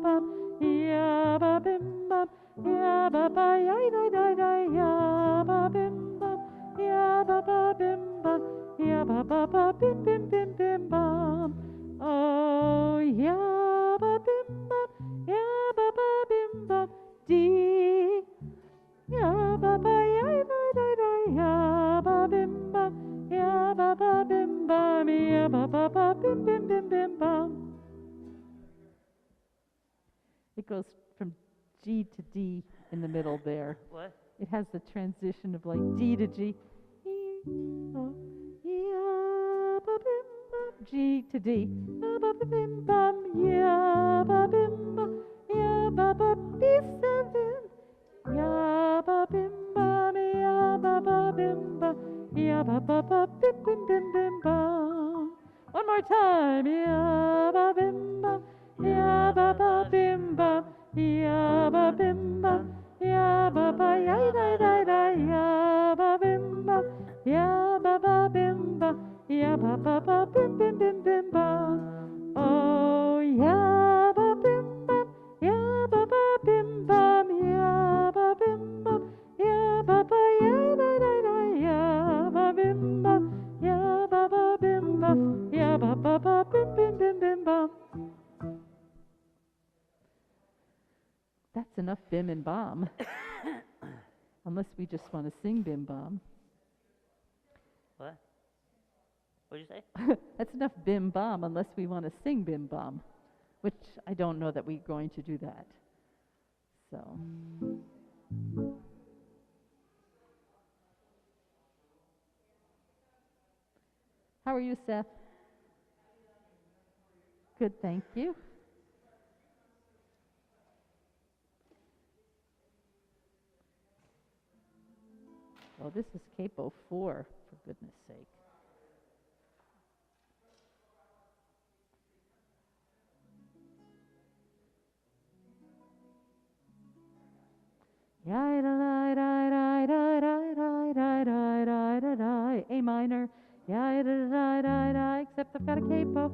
bum, ya ba bim bum, ya ba ba ya da da da, ya ba bim bum, ya ba ba bim bum, ya ba ba ba bim bim bim bim bum. Oh, ya ba bim bum, ya ba ba bim bum, dee. Ya ba ba ya da da da, ya ba bim bum, ya ba ba bim bum, ya ba ba ba bim bim bim bim bum. It goes from G to D in the middle there. What? It has the transition of like D to G. Oh, ya ba bim bum, G to D. Ya ba bim bum, ya ba bim bum, ya ba ba B7. Ya ba bim bum, ya ba ba bim bum, ya ba ba ba bim bim bim bim bum. One more time. Ya ba bim bum, ya ba ba bim bum, ya ba bim bum, ya ba ba ya da da da, ya ba bim bum, ya ba ba bim bum, ya ba ba ba bim bim bim bim bum. Oh, ya ba bim bum, ya ba ba bim bum, ya ba bim bum, ya ba ba ya da da da, ya ba bim bum, ya ba ba bim bum, ya ba ba ba bim bim bim bim bum. That's enough bim and bom. Unless we just want to sing bim bom. What? What'd you say? That's enough bim bom unless we want to sing bim bom, which I don't know that we're going to do that. So. How are you, Seth? Good, thank you. Oh, this is capo 4, for goodness sake. A minor, except I've got a capo.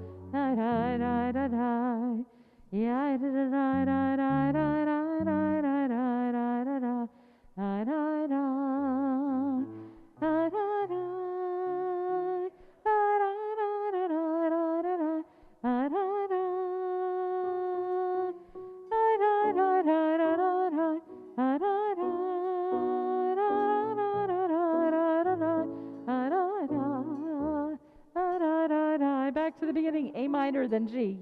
Back to the beginning. A minor, then G.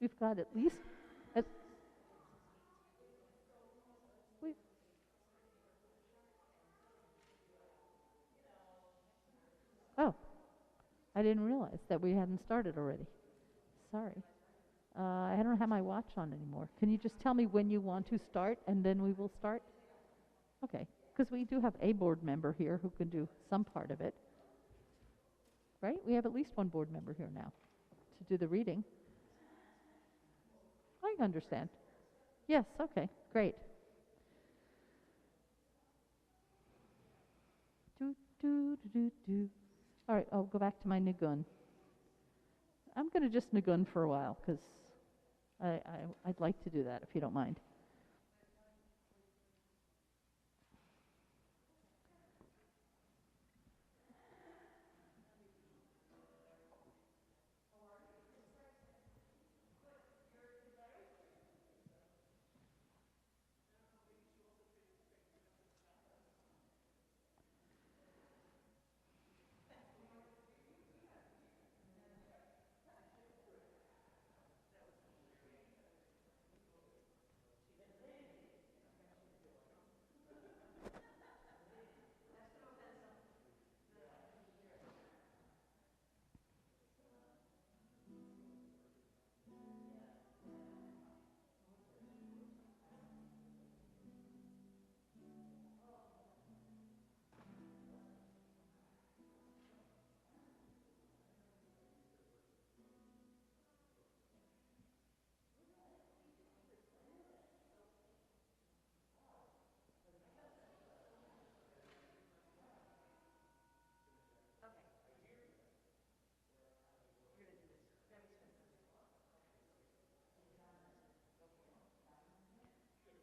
We've got at least. We, oh, I didn't realize that we hadn't started already. Sorry. I don't have my watch on anymore. Can you just tell me when you want to start, and then we will start? Okay, because we do have a board member here who can do some part of it. Right? We have at least one board member here now to do the reading. I understand. Yes, okay, great. Do, do, do, do, do. All right, I'll go back to my nigun. I'm going to just nigun for a while because I'd like to do that if you don't mind.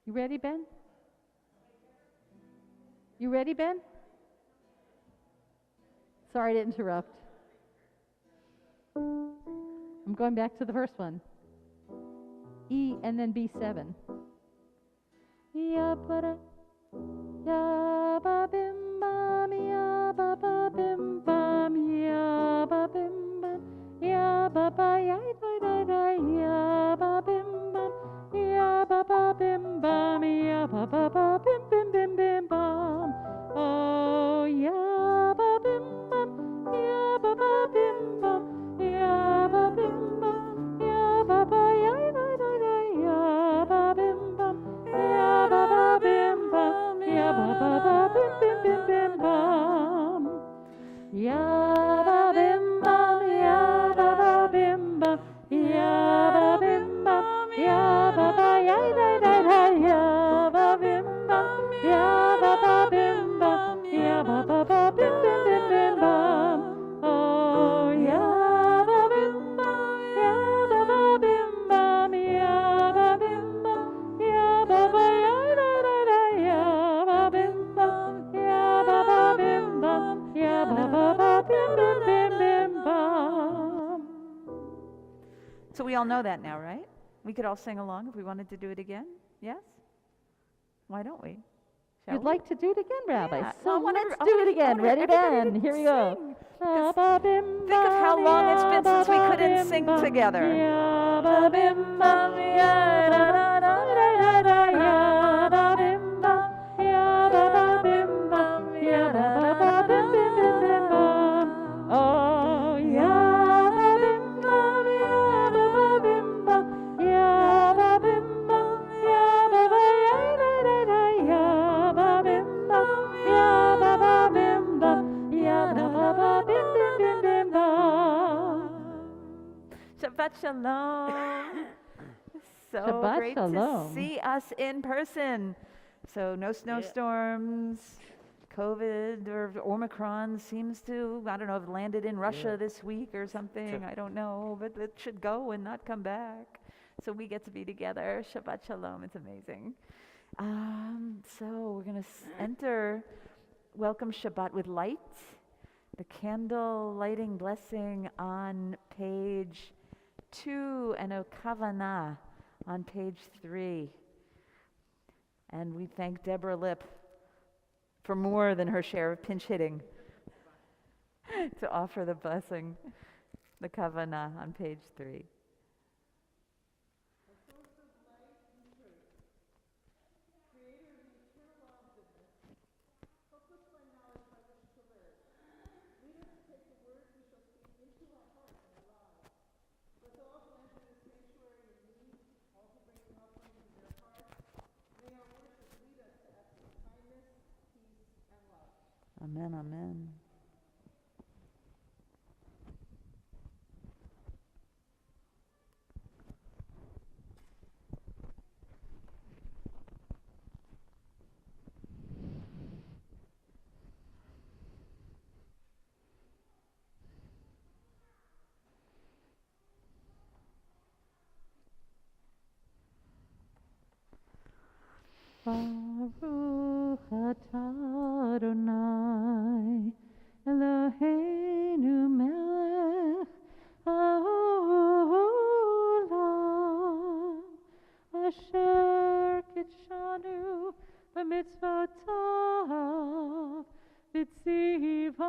You ready, Ben? You ready, Ben? Sorry to interrupt. I'm going back to the first one. E and then B7. Ya ba ya ba bim bam ya ba bim bam ya ba bim bam ya ba ya da ya ba bim bam ya ba bim bam ya ba bim bim bim bim bam. Oh ya ba bim bam ya ba bim bam ya ba bim bam ya ba ya da ya ba bim bam ya ba bim bam ya ba bim bim bim bim bam. Ya ba bim bam ya ba bim bam ya ba bim bam ya ba ya da ya ba bim bam ya ba bim bam ya ba bim bim bim bim bam. Oh ya ba bim bam ya ba bim bam ya ba bim bam ya ba ya da ya ba bim bam ya ba bim bam ya ba bim bim bim bim bam. So we all know that now, right? We could all sing along if we wanted to do it again. Yes? Why don't we? Shall You'd we? like to do it again, Rabbi? Yeah. So Well, let's do it again. Ready, everybody Ben? to Here we go. sing. 'Cause think of how long it's been since we couldn't sing together. Oh, ya ba bim bam, ya ba bim bam, ya ba bim bam, ya ba ya da ya ba bim bam, ya ba bim bam, ya ba bim bim bim bim bam. Shabbat shalom. So Shabbat great shalom. to see us in person. So no snowstorms. COVID or Omicron seems to, I don't know, have landed in Russia this week or something. I don't know, but it should go and not come back. So we get to be together. Shabbat shalom. It's amazing. So we're going to welcome Shabbat with light. The candle lighting blessing on page 2 and a kavanah on page 3. And we thank Deborah Lipp for more than her share of pinch hitting to offer the blessing, the kavanah on page 3. Amen, amen. Baruch atah Adonai Eloheinu melech haolam asher kitshanu b'mitzvotav v'tzivanu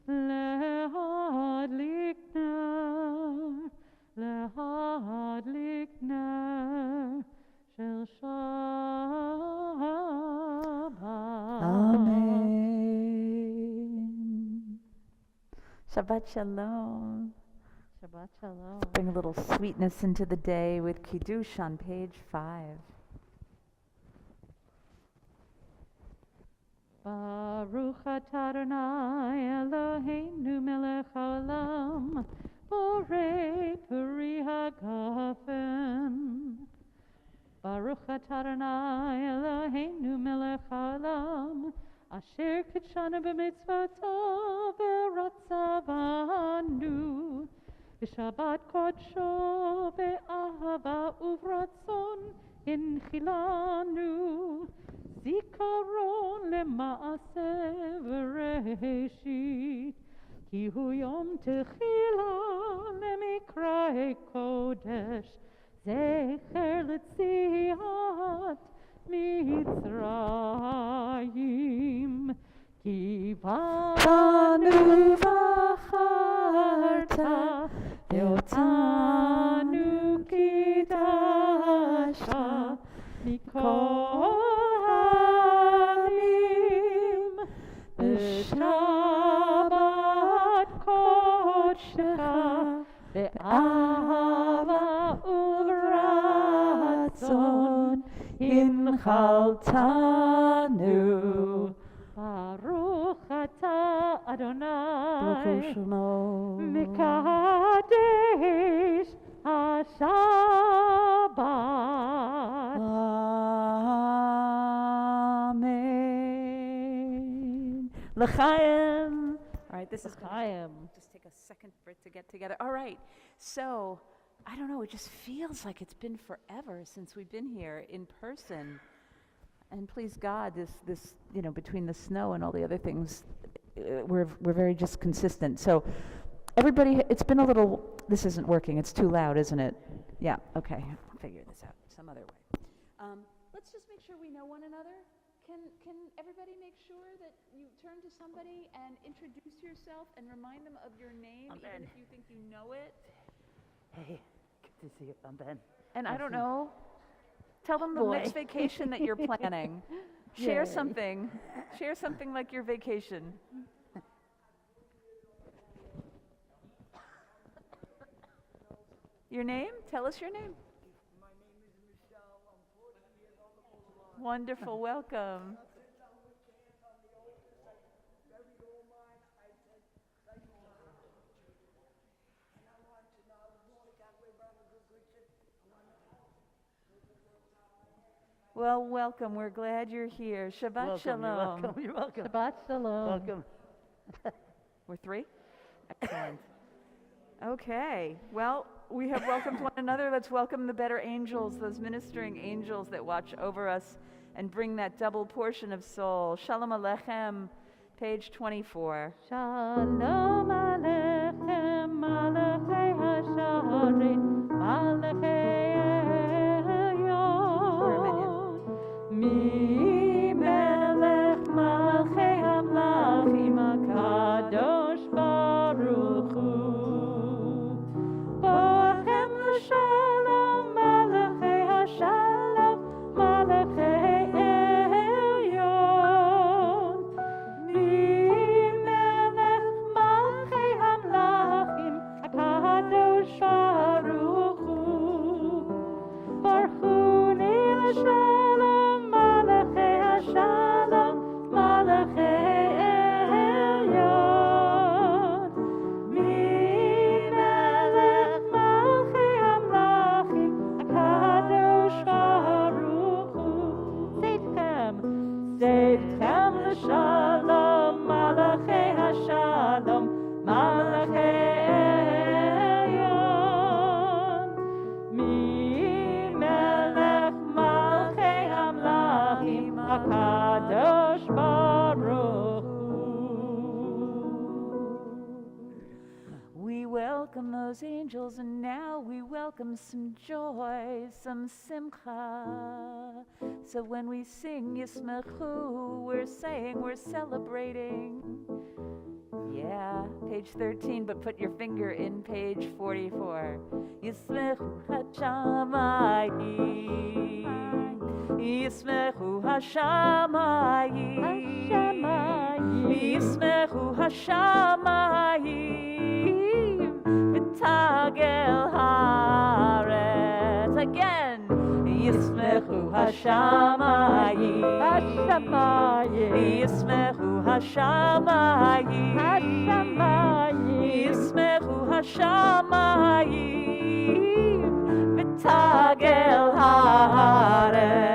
lehadlik ner shel Shabbat. Amen. Shabbat shalom. Shabbat shalom. Bring a little sweetness into the day with Kiddush on page 5. Baruch atah Adonai Eloheinu melech haolam borei peri hagafen. Baruch atah Adonai Eloheinu melech haolam asher kitshanu b'mitzvotav v'ratzavanu v'shabbat kodsho be'ahava uvratzon inchilanu zikaron lema'aseh v'reshit ki hu yom techila lemikra'e kodesh zecher letziat Mitzrayim ki Banu v'charta ve'otanu kidasha mikol ha'amim b'shabbat kodshecha be'ahava uvratzon inchaltanu. Baruch atah Adonai Mekadesh HaShabbat. Amen. L'chaim. All right, this is L'chaim. just take a second for it to get together. All right, so I don't know, it just feels like it's been forever since we've been here in person. And please God, this between the snow and all the other things, we're very just consistent. So everybody, it's been a little, this isn't working, it's too loud, isn't it? Yeah, okay, I'll figure this out some other way. Let's just make sure we know one another. Can everybody make sure that you turn to somebody and introduce yourself and remind them of your name, I'm even Ben. if you think you know it? Hey, good to see you. I'm Ben. And I Nice don't to- know, tell them the Boy. next vacation that you're planning. Share Yay. something. Share something like your vacation. Your name? Tell us your name. My name is Michelle. I'm 40 years on the boulevard. Wonderful, welcome. I sit down with chairs on the oldest. I buried all mine. I said, thank you. And I want to know, Monica, we're brother, good Christian. I want to Well, welcome. We're glad you're here. Shabbat Welcome, shalom. You're welcome. Shabbat shalom. Welcome. We're 3? Excellent. Okay. Well, we have welcomed one another. Let's welcome the better angels, those ministering angels that watch over us and bring that double portion of soul. Shalom Aleichem, page 24. Shalom Aleichem, Malachei Hasharet, Malachei Elyon. Mi melech malachei hamlachim HaKadosh Baruch Hu. Bohem l'shalom, Malachei Hashalom, Malachei Elyon. Mi melech malachei angels, and now we welcome some joy, some simcha. So when we sing Yismechu, we're saying we're celebrating. Yeah, page 13, but put your finger in page 44. Yismechu hashamayim, Yismechu hashamayim, Yismechu hashamayim, v'tagel haaretz. Again, Yismechu hashamayim, Yismechu hashamayim, Yismechu hashamayim, v'tagel haaretz.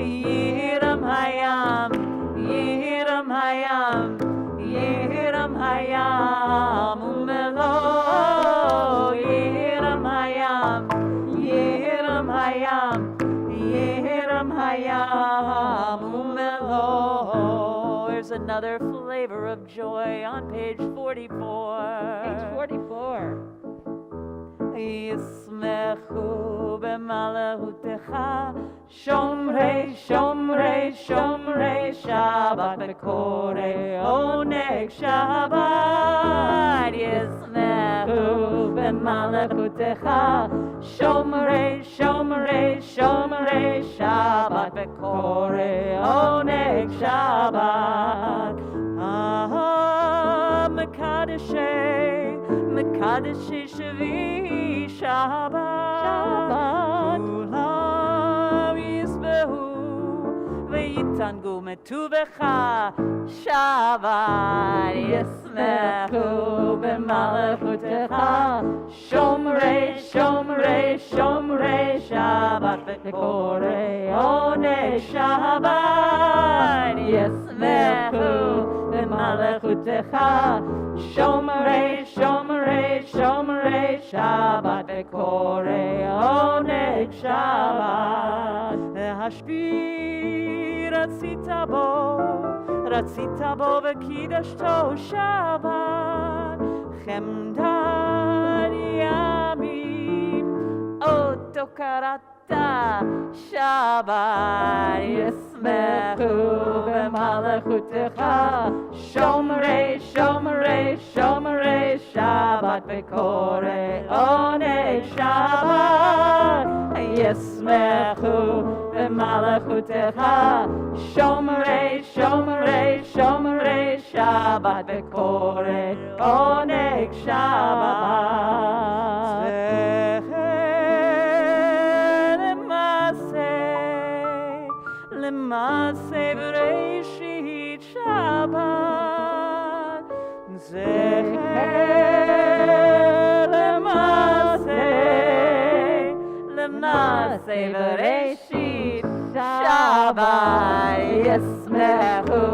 Yiram hayam, Yiram hayam, Yiram hayam, umelo. Yiram hayam, Yiram hayam, Yiram hayam, umelo. There's another flavor of joy on page 44. Page 44. Yismechu b'malachutecha, shomrei, shomrei, shomrei Shabbat, v'korei oneg Shabbat. Yismechu b'malachutecha, shomrei, shomrei, shomrei Shabbat, v'korei oneg Shabbat. Mekadeshei, Mekadeshei Shavi Shabbat. Kulam yisbehu v'yitangu metuvecha Shabbat. Yismechu b'malachutecha, shomrei, shomrei, shomrei Shabbat, v'korei oneg Shabbat. Yismechu b'malachutecha, shomrei, shomrei, shomrei Shabbat, v'korei oneg Shabbat. Hashpi ratzita bo v'kidashto Shabbat, chemdan yamim oto karata Shabbat. Yismechu b'malachutecha, shomrei, shomrei, shomrei Shabbat, v'korei oneg Shabbat. Yismechu b'malachutecha, shomrei, shomrei, shomrei Shabbat, v'korei oneg Shabbat. L'maseh b'reishit Shabbat, zecher l'maseh b'reishit Shabbat. Yismechu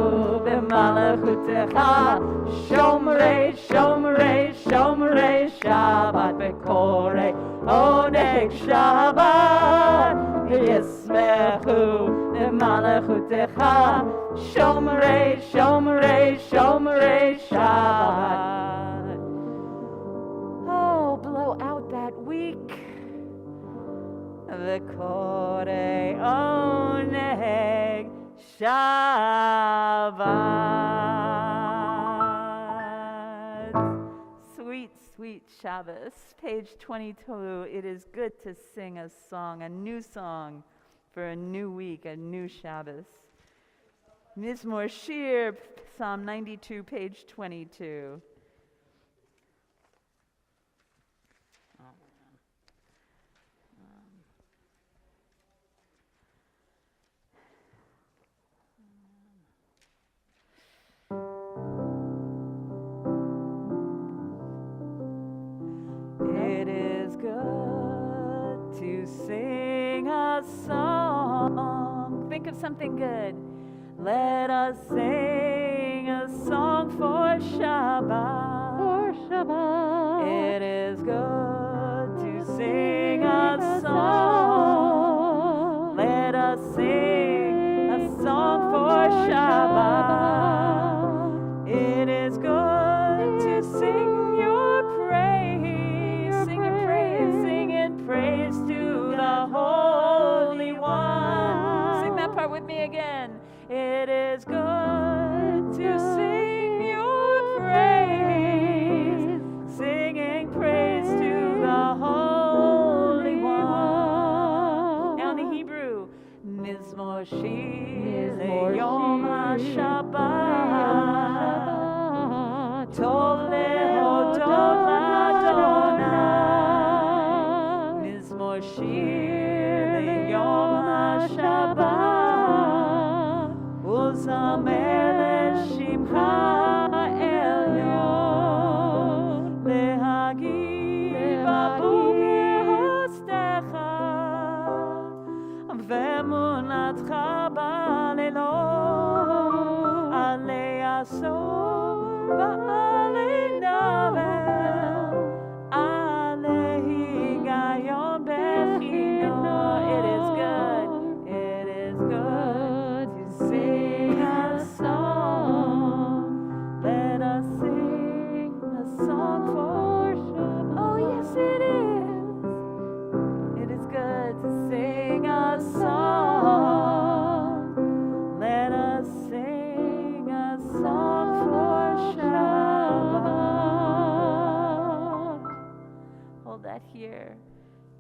b'malachutecha, shomrei, shomrei, shomrei Shabbat, v'korei oneg Shabbat. Yismechu b'malachutecha, shomrei, shomrei, shomrei Shabbat. Oh, blow out that week. V'korei oneg Shabbat. Sweet, sweet Shabbos. Page 22. It is good to sing a song, a new song, for a new week, a new Shabbos. Mizmor Shir, Psalm 92, page 22. It is good to sing a song. Think of something good. Let us sing a song for Shabbat. For Shabbat. It is good to sing a song. Let us sing a song for Shabbat. It is good to sing your praise. Mizmor Shir Mizmor Yom Shir HaShabbat Shabbat. Tov lehodot l'Adonai Mizmor Shir Yom HaShabbat Uzamer l'Shimcha Elyon Lehagid b'boker hostecha ואמונתך בלילות עלי עשור ועלי נבל עלי היגיון בחינו. It is good to sing a song. Let us sing a song for Shabbat. Oh yes it is good to sing a song. Let us sing a song for Shabbat. Hold that here.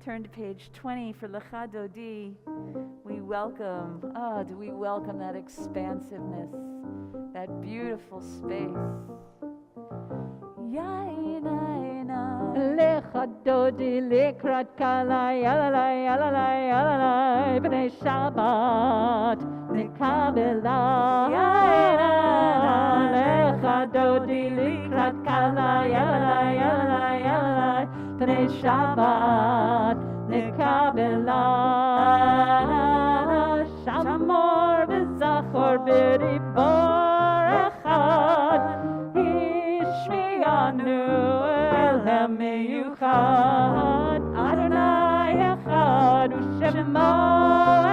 Turn to page 20 for Lecha Dodi. We welcome, do we welcome that expansiveness, that beautiful space. Yaina. Lecha Dodi likrat kalai yalalai yalalai yalalai b'nei Shabbat nekabela. Lecha Dodi likrat kalai yalalai yalalai yalalai b'nei Shabbat nekabela. Shamor v'zachor b'ribor echad Ishmianu Miyuchad Adonai Echad U'Shemo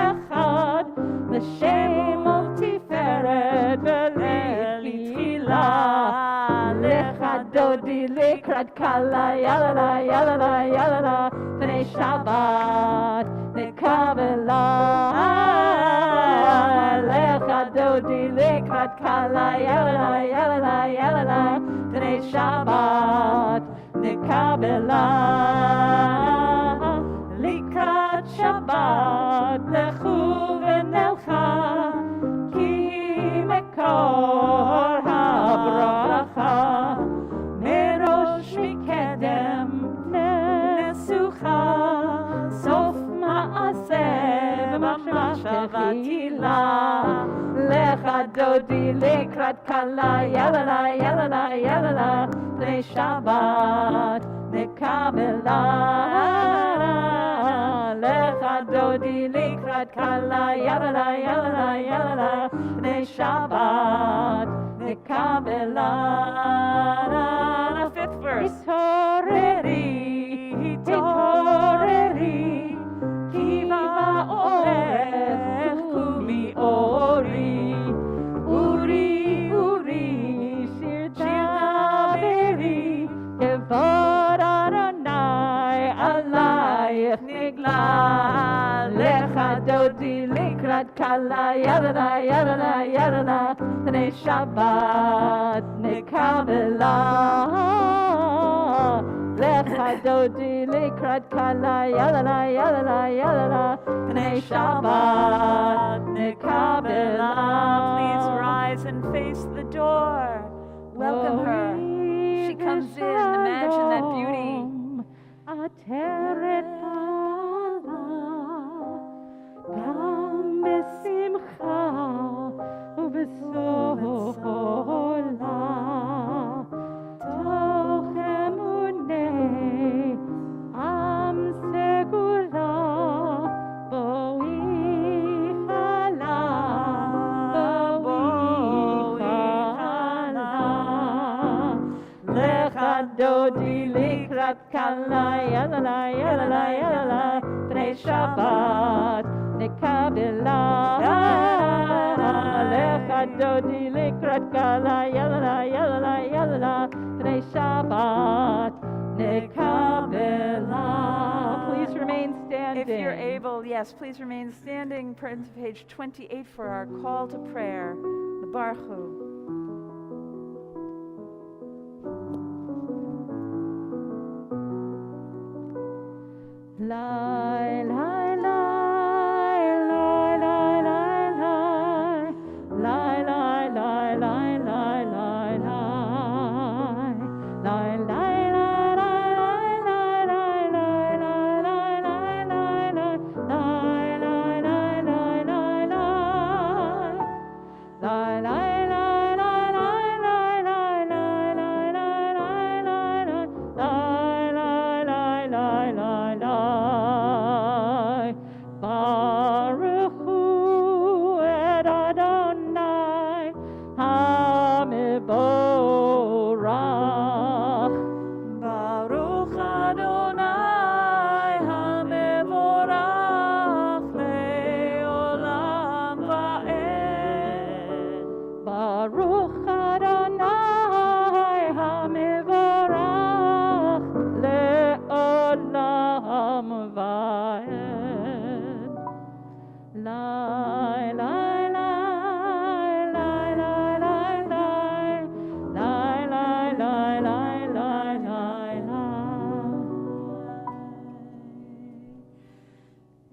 Echad L'Shem U'Tiferet V'Le'Tfila Lecha Dodi Likrat Kala Yalala Yalala Yalala B'nei Shabbat Nekabela Lecha Dodi Likrat Kala Yalala Yalala Yalala B'nei Shabbat Nekabela Likrat Shabbat Lechu v'nelcha Ki mekor habracha Merosh mikedem nesucha Sof ma'aseh v'machshava tila Lecha Dodi Likrat Kala Yalala Yalala Yalala B'nei Shabbat Nekabela Lecha Dodi Likrat Kala Yalala Yalala Yalala B'nei Shabbat Nekabela. Fifth verse. Hitoreri Kiva Orech Kumi Ori Uri Shir Daveri Kevod Adonai Alayich Nigla Lecha Dodi Likrat Kala Yalala Yalala Yalala B'nei Shabbat Nekabela Lecha Dodi Likrat Kala Yalala Yalala Yalala B'nei Shabbat Nekabela. Please rise and face the door. Welcome her. She comes in. Imagine that beauty. Ateret bala Gam besimcha ubesola Toch emunei am segula Boi chala Lecha Dodi Likrat Kala Yalala Yalala Yalala B'nei Shabbat Nekabela Lecha Dodi Likrat Kala Yalala Yalala Yalala B'nei Shabbat Nekabela. Please remain standing. If you're able, yes, please remain standing. Turn to page 28 for our call to prayer. The Baruch Hu. Lai, lai, lai, lai, lai.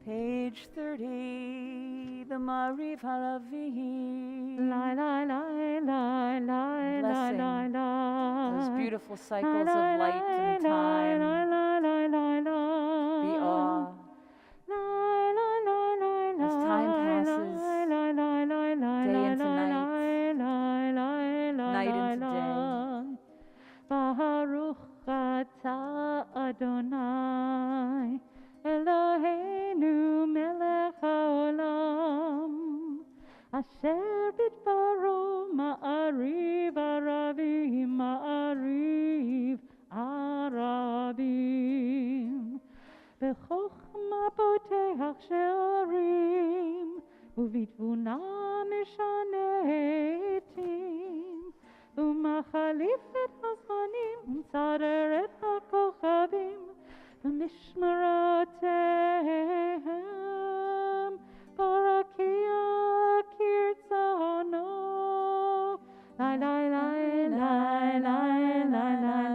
Page 30, the Mariv Halavi. Blessing those beautiful cycles of light and time, the awe. As time passes, day into night into day. Baruch atah Adonai Eloheinu melech haolam asher bidbaro ma'ariv arabim ma'ariv arabim b'chochma poteach she'arim ובתבונה משנה עתים ומחליף את הזמנים ומסדר את הכוכבים במשמרותיהם ברקיע כרצונו לי לי לי לי לי לי לי לי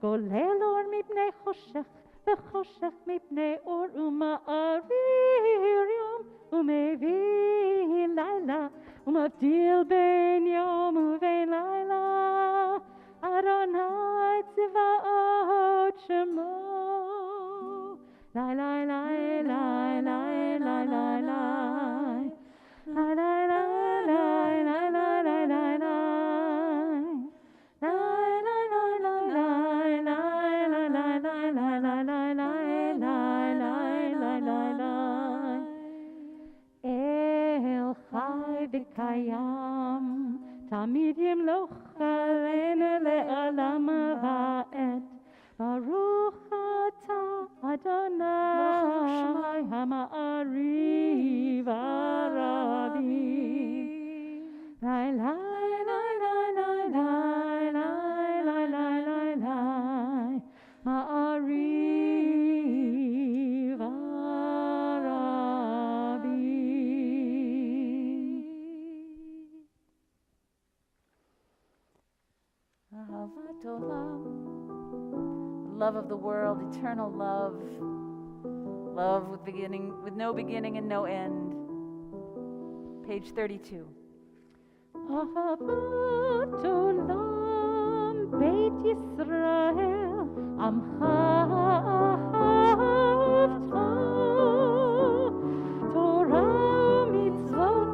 גולל אור מפני חושך וחושך מפני אור ומאוויר יום ומביא לילה ומבדיל בין יום ובין לילה אדוני צבאות שמו לי לי לי לי לי לי לי וקיים תמיד ימלוך עלינו לעולם ועד ברוך אתה אדוני המעריב הרבים לי לי לי לי לי לי לי לי לי מעריב Ahavat olam, love of the world, eternal love, love with no beginning and no end. Page 32. אהבת עולם בית ישראל עמך אהבת תורה ומצוות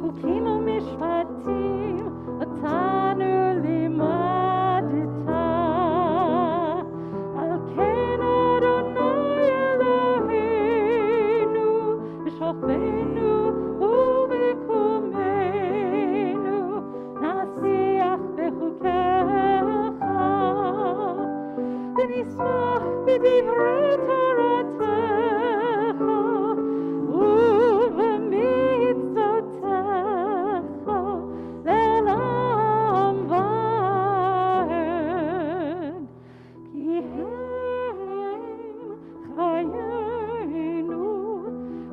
חוקים ומשפטים אותנו לימדת על כן אדוני אלוהינו בשוכבנו ובקומנו נשיח בחוקיך ונשמח בדברי תורתך ובמצוותך לעולם ועד כי הם חיינו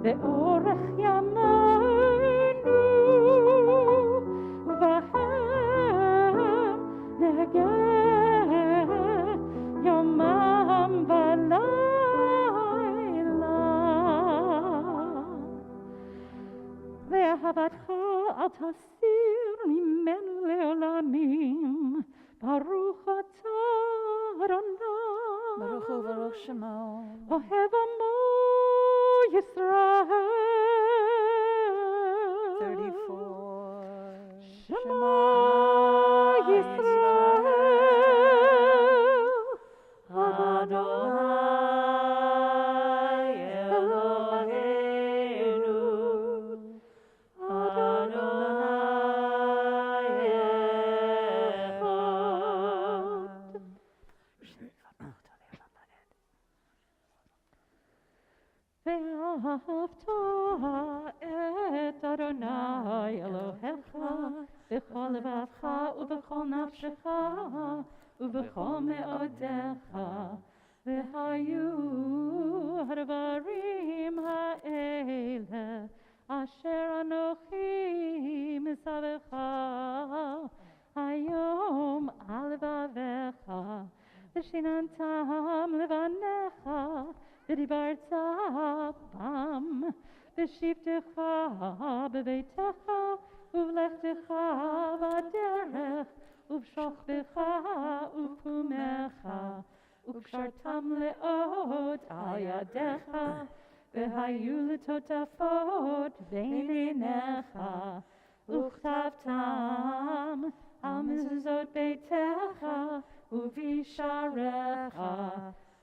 לאורך ימינו ובהם נהגה יומם ולילה ואהבתך אל תסיר ממנו לעולמים ברוך אתה אדוני Baruch hu Baruch Shemo. אוהב עמו ישראל 34. שמע ישראל Adonai Eloheinu, Adonai Echad. ואהבת את אדוני אלוהיך בכל לבבך ובכל נפשך ובכל מאודיך. והיו הדברים האלה אשר אנוכי מצווך היום על לבביך, ושיננתם לבניך ודיברת בם בשבתך בביתך ובלכתך בדרך ובשוכבך ובקומך, וקשרתם לאות על ידיך, והיו לטוטפות בין עיניך, וכתבתם על מזוזות ביתך ובשעריך,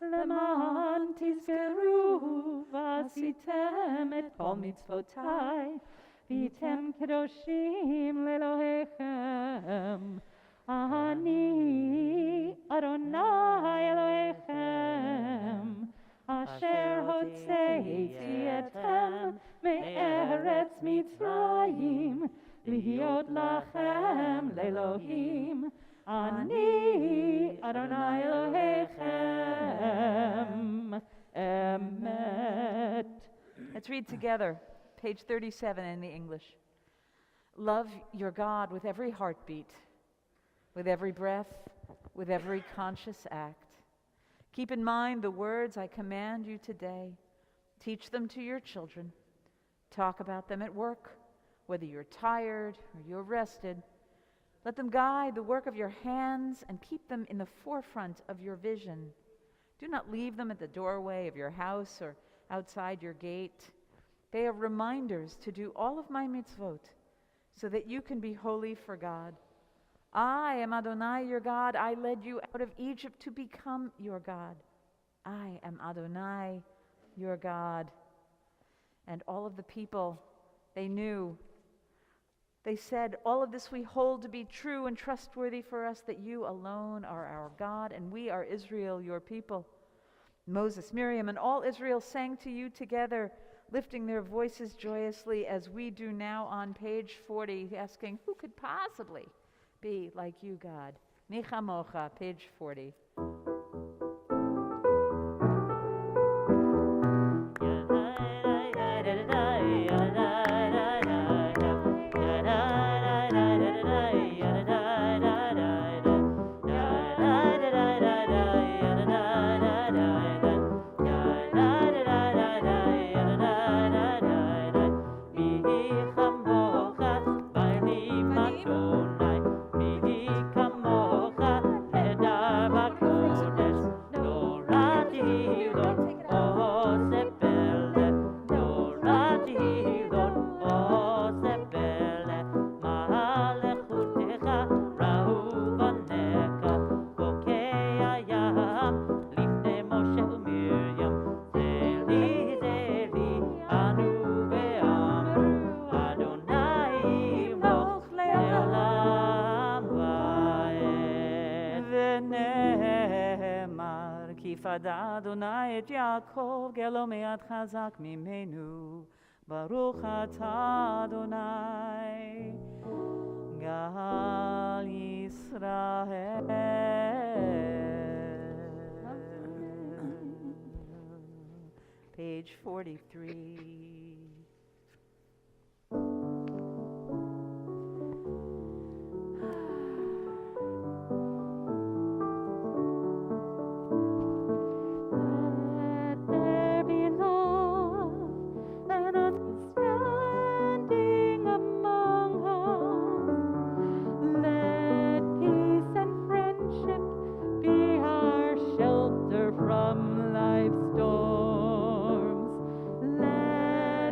למען תזכרו ועשיתם את כל מצוותיי, והייתם קדושים לאלוהיכם. אני אדוני אלוהיכם, אשר הוצאתי אתכם מארץ מצרים, להיות לכם לאלוהים. אני אדוני אלוהיכם, אמת. Let's read together, page 37 in the English. Love your God with every heartbeat, with every breath, with every conscious act. Keep in mind the words I command you today. Teach them to your children. Talk about them at work, whether you're tired or you're rested. Let them guide the work of your hands and keep them in the forefront of your vision. Do not leave them at the doorway of your house or outside your gate. They are reminders to do all of my mitzvot, so that you can be holy for God. I am Adonai your God. I led you out of Egypt to become your God. I am Adonai your God. And all of the people, they knew. They said, all of this we hold to be true and trustworthy for us, that you alone are our God, and we are Israel, your people. Moses, Miriam, and all Israel sang to you together, lifting their voices joyously as we do now on page 40, asking, who could possibly be like you, God? Mi chamocha, page 40. יפדה אדוני את יעקב, גלו מיד חזק ממנו. ברוך אתה אדוני, גל ישראל. Page 43. From life's storms, let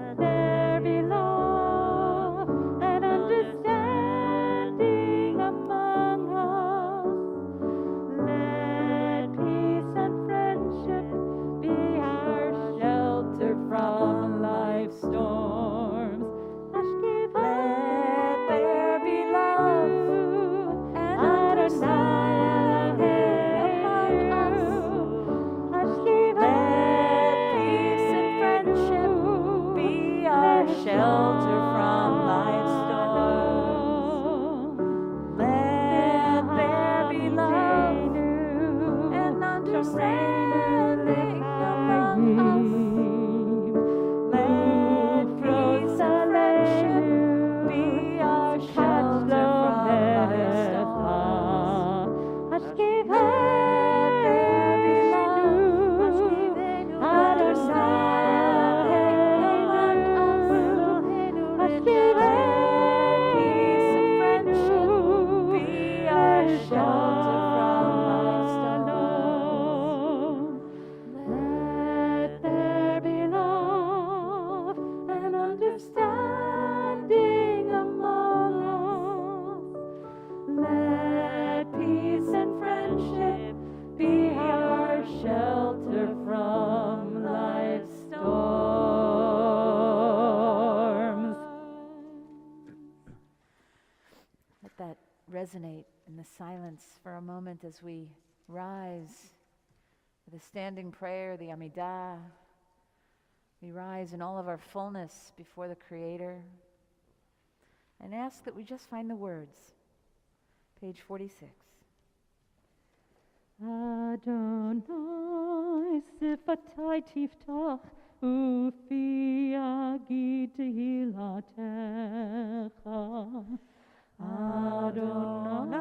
resonate in the silence for a moment as we rise with a standing prayer, the Amidah. We rise in all of our fullness before the Creator and ask that we just find the words. Page 46. Adonai sifatai tiftach ufi agid hilatecha. Adonai,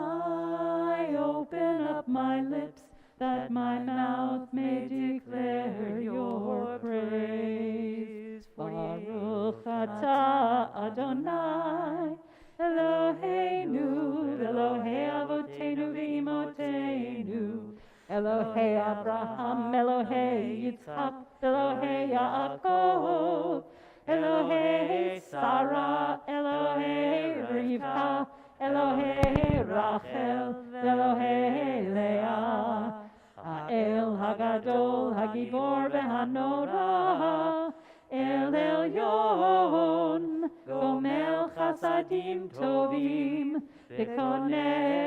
open up my lips that my mouth may declare your praise. Baruch atah Adonai, Eloheinu, Elohei Avotenu v'Imotenu, Elohei Abraham, Elohei Yitzchak, Elohei Yaakov, Elohei Sarah, Elohei Rivka, Elohei Rachel, Elohei Leah, Ha'el Hagadol, Hagibor v'Hanora, El Elyon, Gomel Chasadim Tovim, V'konei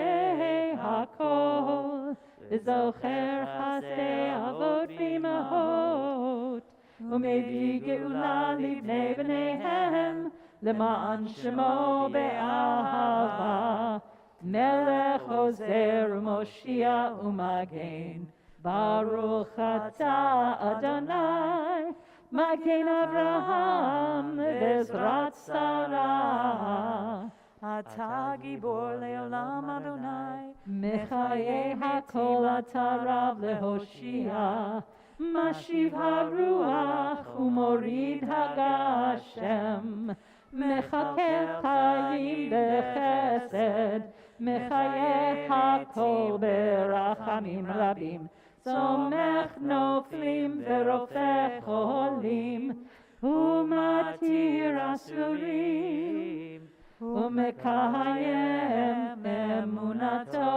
Hakol, V'zocher Chasdei Avot v'Imahot, U'mevii Geula Livnei B'neihem, L'ma'an Shemo Be'ahava, Melech Ozer U'Moshia U'Magen, Baruch Atah Adonai, Magen Avraham Bezrat Sarah, Atah Gibor Le'olam Adonai, Mechaye Hakol Atah Rav Lehoshia, Mashiv HaRuach U'Morid HaGashem, Mechakeh Chayim B'Chesed, Mechaye Hakol Berachamim Rabim, Somech Noflim V'Rofeh Cholim, U'Matir Asurim, U'Mekayem Emunato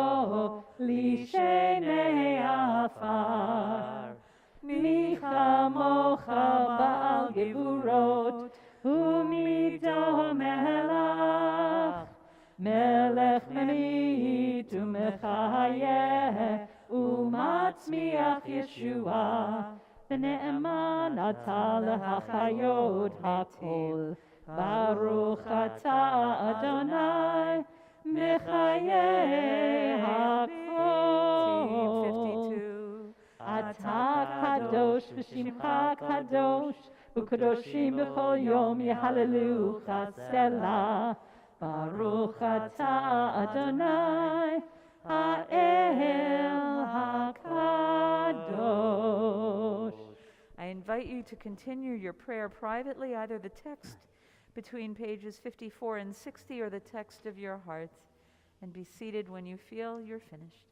Lishenei Afar. Mi chamocha ba'al gevurot, u'mido melech, melech memit u'mechayeh, u'matzmiach Yeshua, v'ne'eman atah lehachayot hakol, Baruch atah Adonai, mechayeh hakol. 52. Atah kadosh v'shimcha kadosh, u'kadoshim b'chol yom yehallelu chasela. Baruch atah Adonai, ha'el hakadosh. I invite you to continue your prayer privately, either the text between pages 54 and 60 or the text of your hearts, and be seated when you feel you're finished.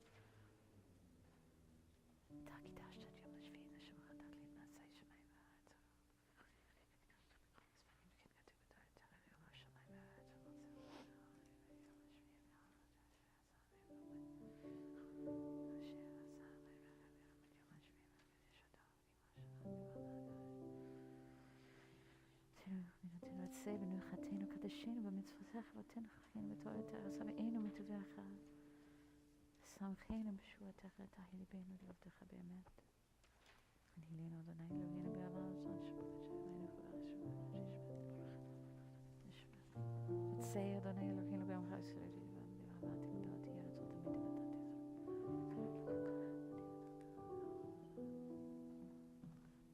ונוחתנו קדשנו במצוותיך ותן חיינו בתורתך שבענו מטובעך שמחנו בשבועתך ותהי ליבנו לעבדך באמת הנהילינו אדוני אלוהינו באהבה ותצא אדוני אלוהינו בעמך ישראל באהבה תמדוד יהיה רצון תמיד ונתתי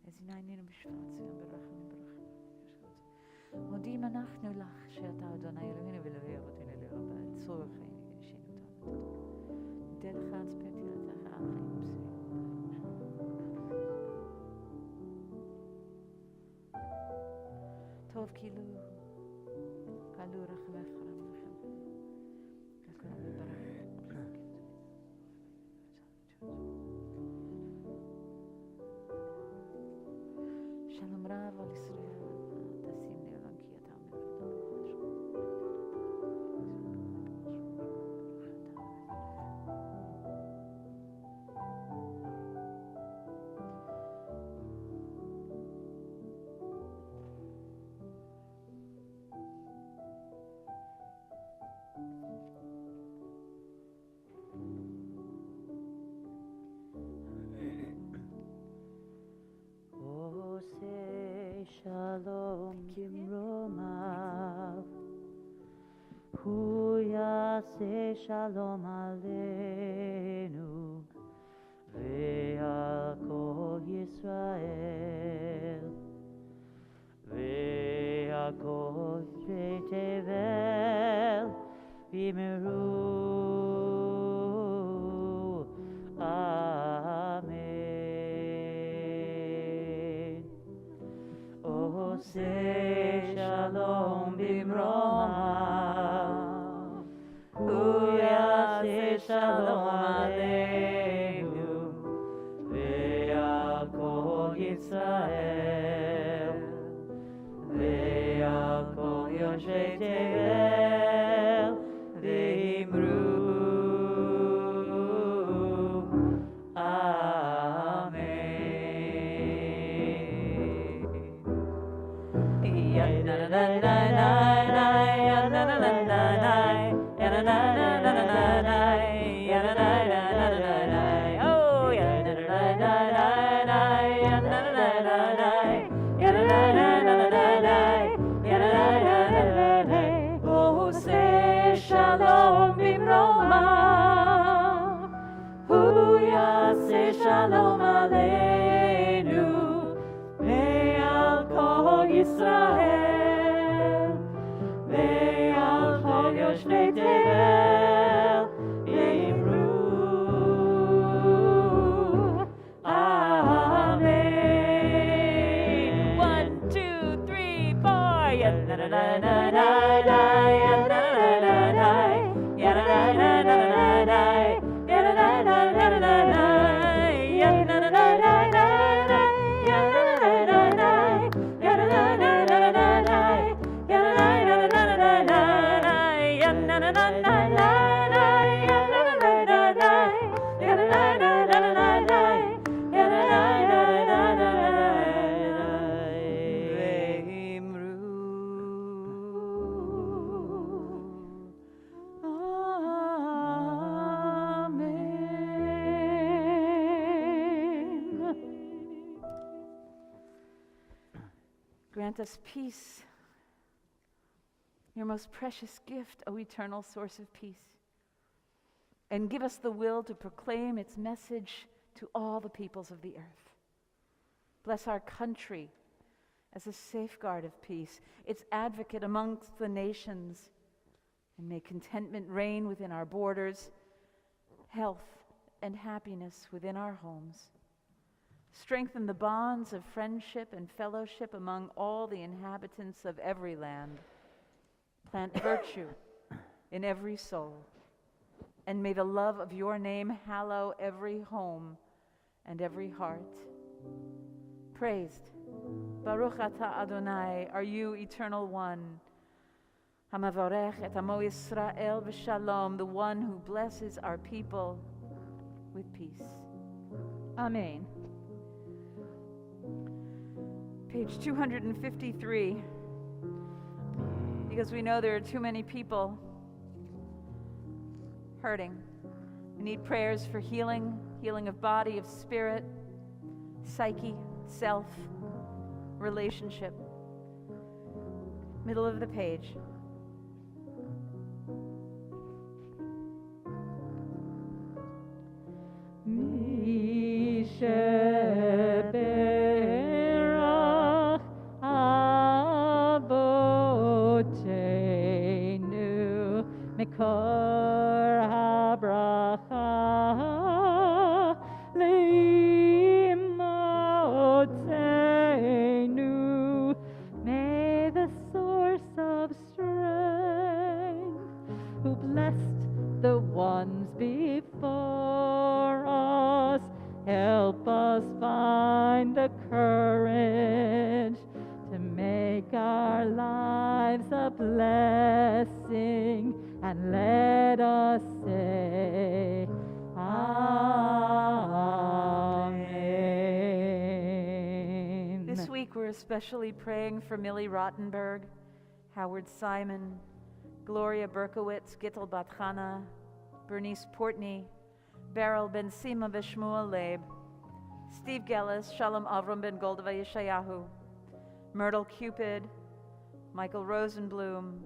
הזיננו בשפעת ציון ברחמים ברחמים מודים אנחנו לך שאתה אדוני אלוהינו ואלוהי אבותינו אלוהינו בצורך חיינו ונשינו אותנו. ניתן לך עצפי תהילתך על חיים בשרים. טוב כאילו קלו רחמך רחמך ככולם בברך. שלום רב על ישראל. shalom aleinu ve'al kol Yisrael ve'al kol Beth-El v'imru amen. Oseh shalom bimroma hu yaseh shalom aleinu ve'al kol Yisrael ve'al kol yoshei tevel v'imru Shalom aleinu ve'al kol Yisrael ve'al kol yoshvei tevel v'imru amen. 1, 2, 3, 4. Grant us peace, your most precious gift, O eternal source of peace, and give us the will to proclaim its message to all the peoples of the earth. Bless our country as a safeguard of peace, its advocate amongst the nations, and may contentment reign within our borders, health and happiness within our homes. Strengthen the bonds of friendship and fellowship among all the inhabitants of every land. Plant virtue in every soul. And may the love of your name hallow every home and every heart. Praised, Baruch Ata Adonai, are you, Eternal One, Hamavorech et Amo Yisrael v'Shalom, the one who blesses our people with peace. Amen. Page 253, because we know there are too many people hurting. We need prayers for healing, healing of body, of spirit, psyche, self, relationship. Middle of the page. Mekor habracha leimotzeinu. May the source of strength, who blessed the ones before us, help us find the courage to make our lives a blessing, and let us say, Amen. This week we're especially praying for Millie Rottenberg, Howard Simon, Gloria Berkowitz, Gittel Bat Chana, Bernice Portney, Beryl Ben Sima Veshmuel Leib, Steve Gellis, Shalom Avram Ben Goldova Yeshayahu, Myrtle Cupid, Michael Rosenblum,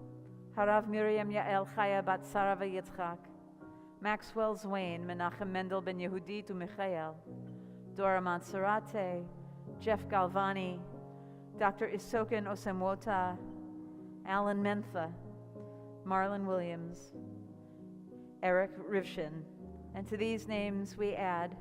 Harav Miriam Yael Chaya Bat Sarah Yitzchak, Maxwell Zwain, Menachem Mendel Ben Yehudit Umichael, Dora Monserrate, Jeff Galvani, Dr. Isoken Osemwota, Alan Mentha, Marlon Williams, Eric Rivshin, and to these names we add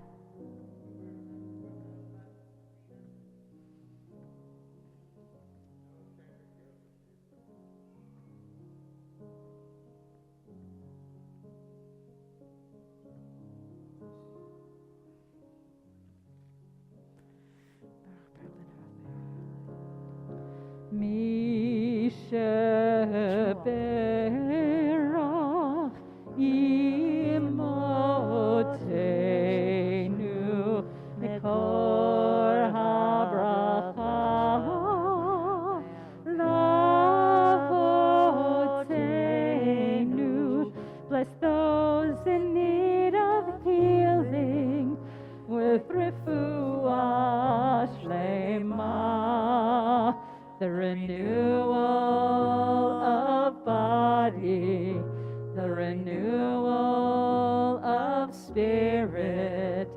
Misheberach imotenu mekor habracha lavotenu. Bless those in need of healing with refuah shlema, the renewal of body, the renewal of spirit,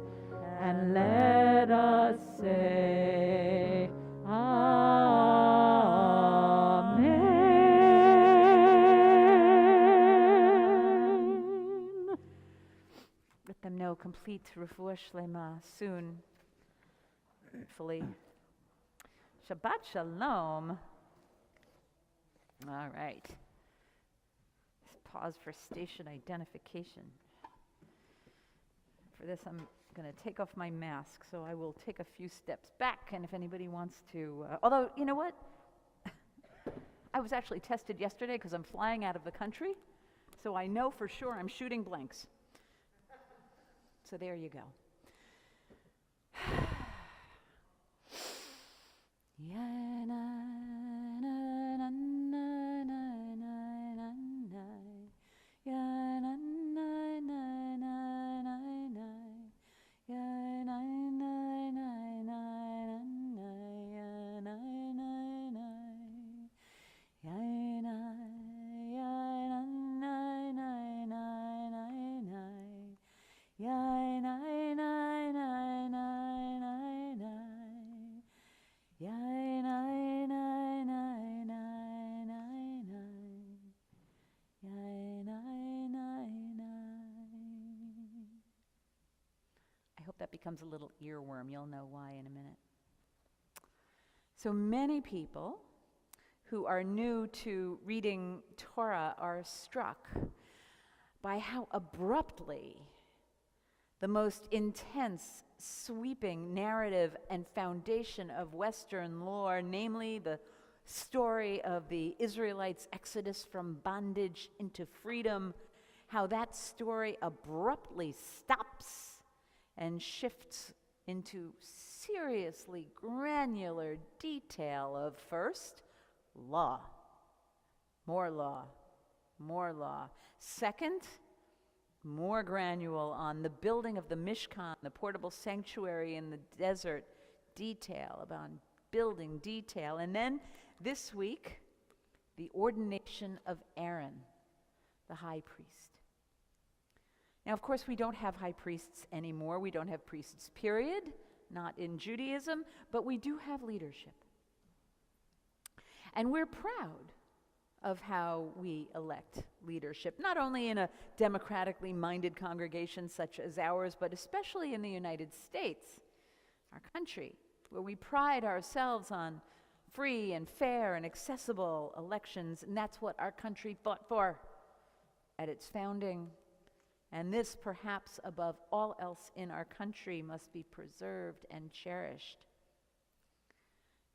and let us say, Amen. let them know complete refuah shlema soon, hopefully. Shabbat shalom. All right. Let's pause for station identification. For this, I'm going to take off my mask, so I will take a few steps back. And if anybody wants to, although, you know what? I was actually tested yesterday because I'm flying out of the country, so I know for sure I'm shooting blanks. So there you go. I hope that becomes a little earworm. You'll know why in a minute. So many people who are new to reading Torah are struck by how abruptly the most intense, sweeping narrative and foundation of Western lore, namely the story of the Israelites' exodus from bondage into freedom, how that story abruptly stops and shifts into seriously granular detail of first, law, more law, more law. Second, more granular on the building of the Mishkan, the portable sanctuary in the desert, detail about building detail. And then this week, the ordination of Aaron, the high priest. Now, of course, we don't have high priests anymore. We don't have priests, period, not in Judaism, but we do have leadership. And we're proud of how we elect leadership, not only in a democratically minded congregation such as ours, but especially in the United States, our country, where we pride ourselves on free and fair and accessible elections, and that's what our country fought for at its founding. And this, perhaps above all else in our country, must be preserved and cherished.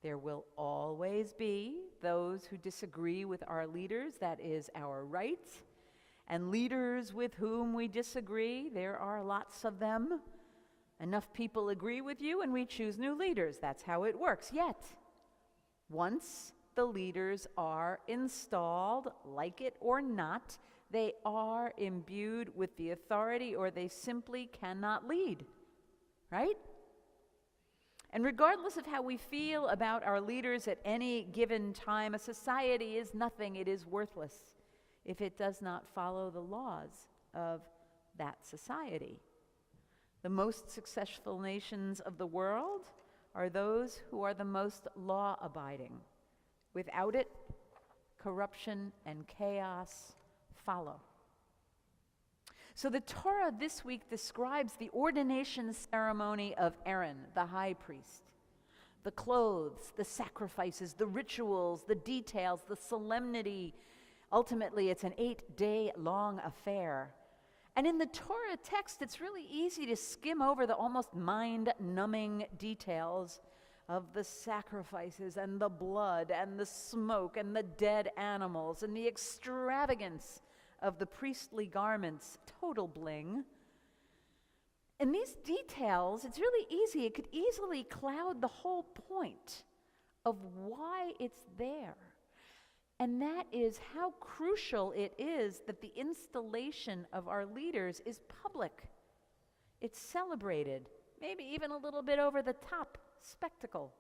There will always be those who disagree with our leaders. That is our right. And leaders with whom we disagree, there are lots of them. Enough people agree with you and we choose new leaders. That's how it works. Yet, once the leaders are installed, like it or not, they are imbued with the authority or they simply cannot lead, right? And regardless of how we feel about our leaders at any given time, a society is nothing, it is worthless, if it does not follow the laws of that society. The most successful nations of the world are those who are the most law-abiding. Without it, corruption and chaos follow. So the Torah this week describes the ordination ceremony of Aaron, the high priest. The clothes, the sacrifices, the rituals, the details, the solemnity. Ultimately, it's an 8-day-long affair. And in the Torah text, it's really easy to skim over the almost mind-numbing details of the sacrifices and the blood and the smoke and the dead animals and the extravagance of the priestly garments, total bling. And these details, it's really easy. It could easily cloud the whole point of why it's there. And that is how crucial it is that the installation of our leaders is public. It's celebrated, maybe even a little bit over the top spectacle.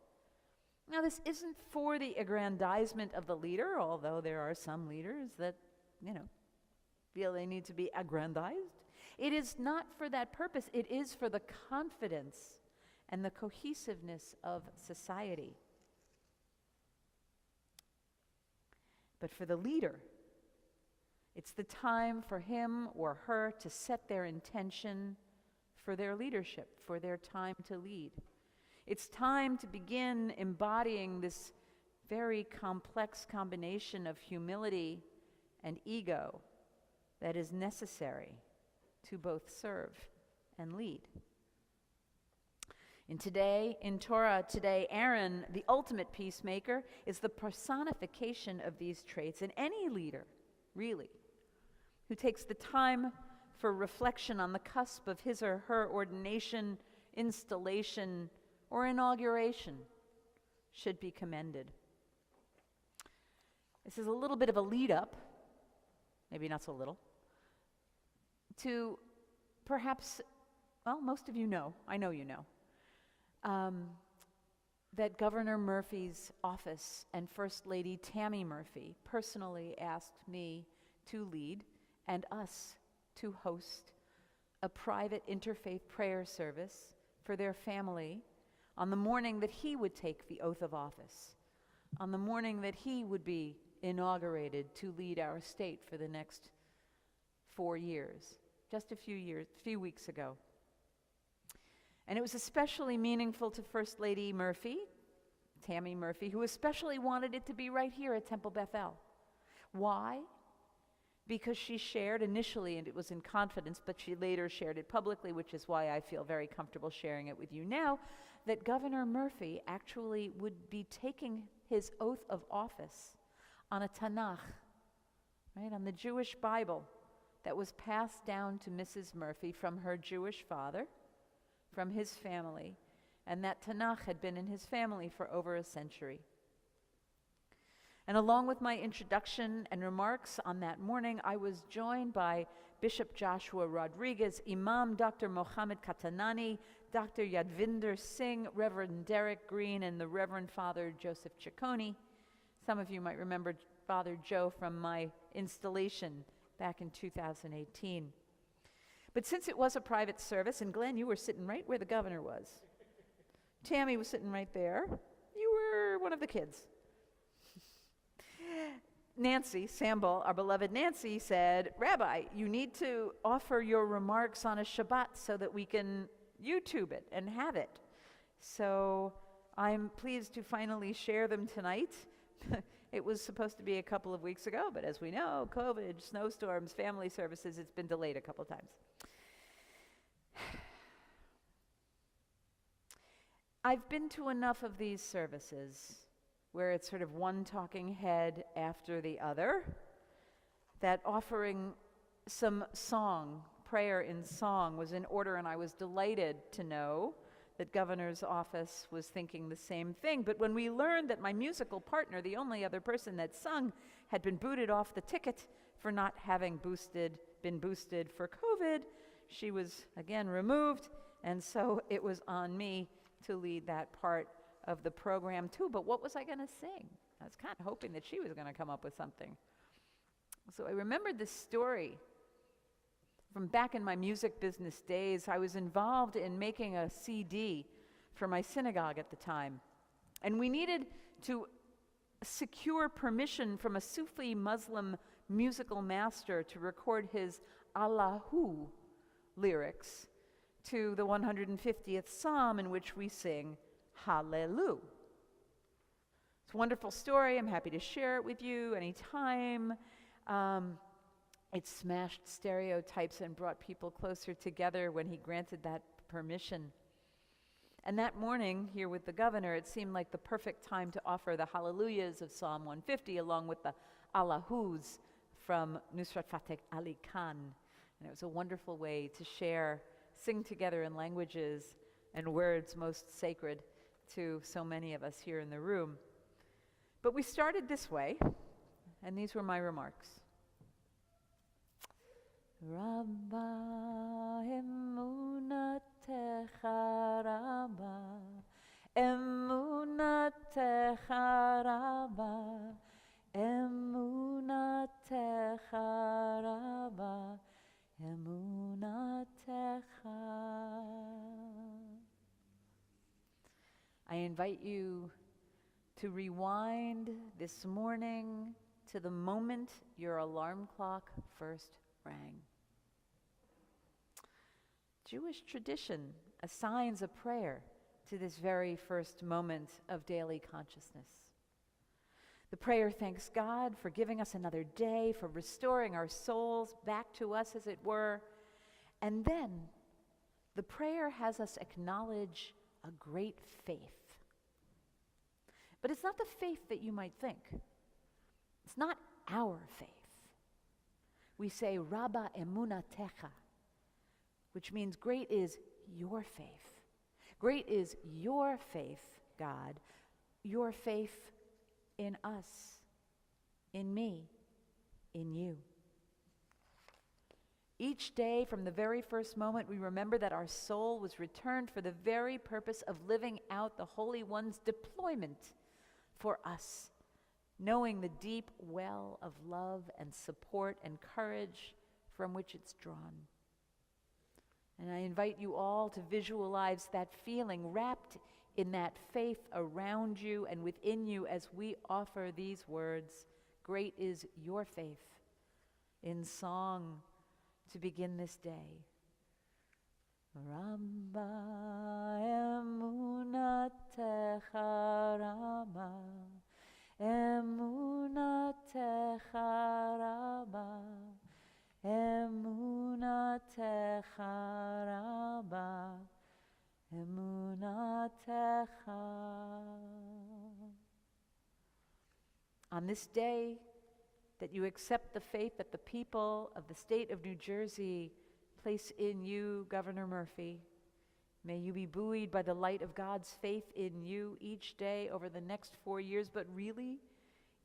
Now, this isn't for the aggrandizement of the leader, although there are some leaders that, feel they need to be aggrandized. It is not for that purpose. It is for the confidence and the cohesiveness of society. But for the leader, it's the time for him or her to set their intention for their leadership, for their time to lead. It's time to begin embodying this very complex combination of humility and ego that is necessary to both serve and lead. In Torah today, Aaron, the ultimate peacemaker, is the personification of these traits. And any leader, really, who takes the time for reflection on the cusp of his or her ordination, installation, or inauguration should be commended. This is a little bit of a lead up, maybe not so little, to perhaps, well, most of you know, I know you know, that Governor Murphy's office and First Lady Tammy Murphy personally asked me to lead and us to host a private interfaith prayer service for their family on the morning that he would take the oath of office, on the morning that he would be inaugurated to lead our state for the next 4 years, just a few weeks ago. And it was especially meaningful to First Lady Murphy, Tammy Murphy, who especially wanted it to be right here at Temple Beth-El. Why? Because she shared initially, and it was in confidence, but she later shared it publicly, which is why I feel very comfortable sharing it with you now, that Governor Murphy actually would be taking his oath of office on a Tanakh, right, on the Jewish Bible that was passed down to Mrs. Murphy from her Jewish father, from his family, and that Tanakh had been in his family for over a century. And along with my introduction and remarks on that morning, I was joined by Bishop Joshua Rodriguez, Imam Dr. Mohammed Katanani, Dr. Yadvinder Singh, Reverend Derek Green, and the Reverend Father Joseph Ciccone. Some of you might remember Father Joe from my installation back in 2018. But since it was a private service, and Glenn, you were sitting right where the governor was. Tammy was sitting right there. You were one of the kids. Nancy Sambal, our beloved Nancy, said, Rabbi, you need to offer your remarks on a Shabbat so that we can YouTube it and have it. So I'm pleased to finally share them tonight. It was supposed to be a couple of weeks ago, but as we know, COVID, snowstorms, family services, it's been delayed a couple times. I've been to enough of these services where it's sort of one talking head after the other, that offering some song, prayer in song, was in order, and I was delighted to know that Governor's office was thinking the same thing. But when we learned that my musical partner, the only other person that sung, had been booted off the ticket for not having been boosted for COVID, she was again removed, and so it was on me to lead that part of the program too. But what was I going to sing? I was kind of hoping that she was going to come up with something. So I remembered this story From back in my music business days, I was involved in making a CD for my synagogue at the time. And we needed to secure permission from a Sufi Muslim musical master to record his Allahu lyrics to the 150th Psalm, in which we sing Hallelujah. It's a wonderful story. I'm happy to share it with you anytime. It smashed stereotypes and brought people closer together when he granted that permission. And that morning, here with the governor, it seemed like the perfect time to offer the hallelujahs of Psalm 150 along with the Allahus from Nusrat Fateh Ali Khan. And it was a wonderful way to share, sing together in languages and words most sacred to so many of us here in the room. But we started this way, and these were my remarks. Rabba emunatecha rabba, emunatecha rabba, emunatecha rabba, emunatecha. I invite you to rewind this morning to the moment your alarm clock first rang. Jewish tradition assigns a prayer to this very first moment of daily consciousness. The prayer thanks God for giving us another day, for restoring our souls back to us, as it were. And then the prayer has us acknowledge a great faith. But it's not the faith that you might think. It's not our faith. We say, Rabba emunatecha, which means great is your faith. Great is your faith, God, your faith in us, in me, in you. Each day, from the very first moment, we remember that our soul was returned for the very purpose of living out the Holy One's deployment for us, knowing the deep well of love and support and courage from which it's drawn. And I invite you all to visualize that feeling wrapped in that faith around you and within you as we offer these words, great is your faith, in song to begin this day. Rabba emunatecha rabba, emunatecha rabba, emunatecha rabba, emunatecha. On this day that you accept the faith that the people of the state of New Jersey place in you, Governor Murphy, may you be buoyed by the light of God's faith in you each day over the next 4 years, but really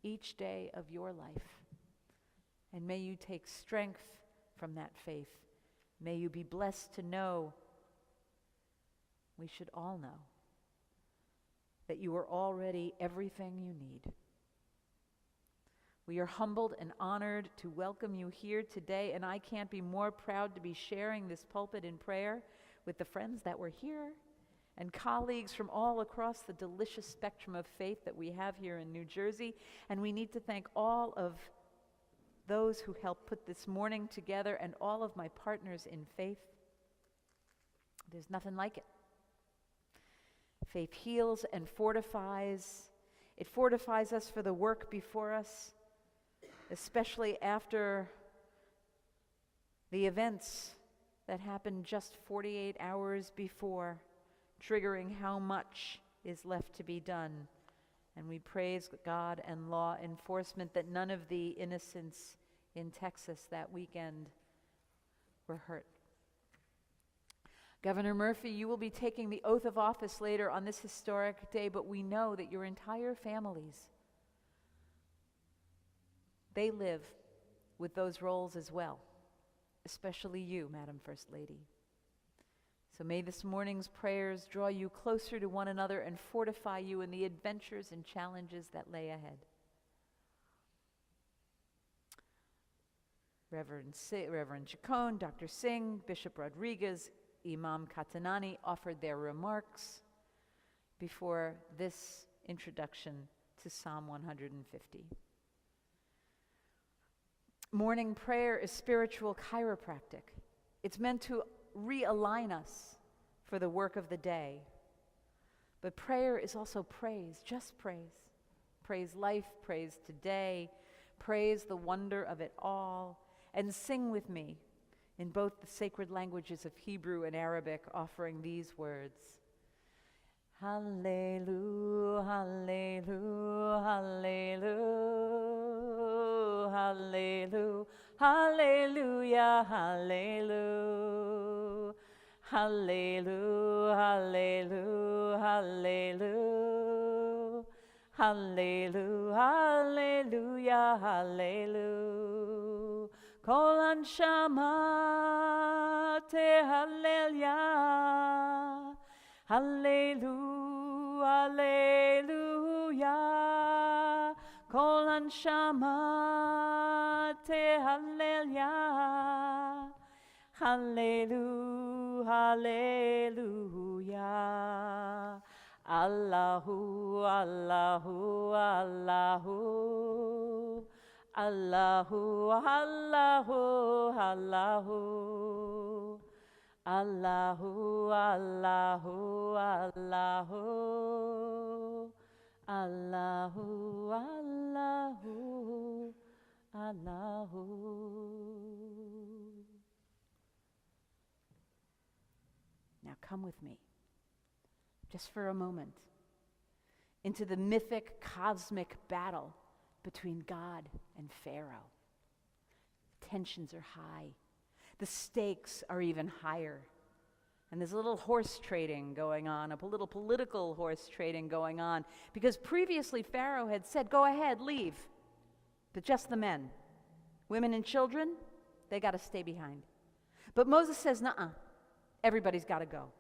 each day of your life. And may you take strength from that faith. May you be blessed to know, we should all know, that you are already everything you need. We are humbled and honored to welcome you here today, and I can't be more proud to be sharing this pulpit in prayer with the friends that were here and colleagues from all across the delicious spectrum of faith that we have here in New Jersey. And we need to thank all of those who helped put this morning together and all of my partners in faith. There's nothing like it. Faith heals and fortifies. It fortifies us for the work before us, especially after the events that happened just 48 hours before, triggering how much is left to be done. And we praise God and law enforcement that none of the innocents in Texas that weekend were hurt. Governor Murphy, you will be taking the oath of office later on this historic day, but we know that your entire families, they live with those roles as well, especially you, Madam First Lady. So may this morning's prayers draw you closer to one another and fortify you in the adventures and challenges that lay ahead. Reverend Chacon, Dr. Singh, Bishop Rodriguez, Imam Katanani offered their remarks before this introduction to Psalm 150. Morning prayer is spiritual chiropractic. It's meant to realign us for the work of the day. But prayer is also praise, just praise. Praise life, praise today, praise the wonder of it all, and sing with me in both the sacred languages of Hebrew and Arabic, offering these words. Hallelujah, hallelujah, hallelujah, hallelujah, hallelujah, hallelujah, hallelujah, hallelujah, hallelujah, hallelujah, hallelujah, hallelujah. Kol anshama tehallel. Hallelujah, hallelujah, kol anshama tehallel. Hallelujah, hallelujah. Allahu, Allahu, Allahu. Allahu, Allahu, Allahu. Allahu, Allahu, Allahu, Allahu, Allahu, Allahu. Now come with me, just for a moment, into the mythic cosmic battle between God and Pharaoh. Tensions are high. The stakes are even higher. And there's a little horse trading going on, a little political horse trading going on, because previously Pharaoh had said, go ahead, leave, but just the men. Women and children, they got to stay behind. But Moses says, nuh-uh, everybody's got to go.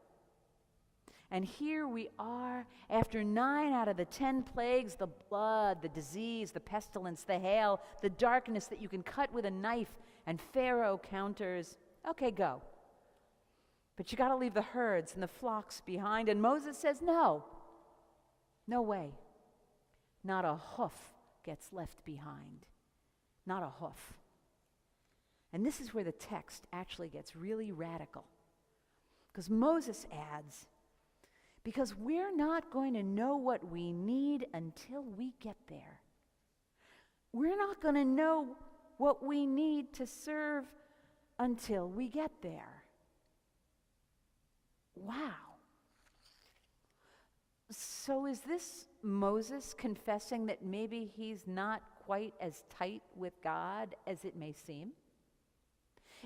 And here we are, after 9 out of the 10 plagues, the blood, the disease, the pestilence, the hail, the darkness that you can cut with a knife, and Pharaoh counters, okay, go. But you got to leave the herds and the flocks behind. And Moses says, no way. Not a hoof gets left behind. Not a hoof. And this is where the text actually gets really radical. Because Moses adds, because we're not going to know what we need until we get there. We're not going to know what we need to serve until we get there. Wow. So is this Moses confessing that maybe he's not quite as tight with God as it may seem?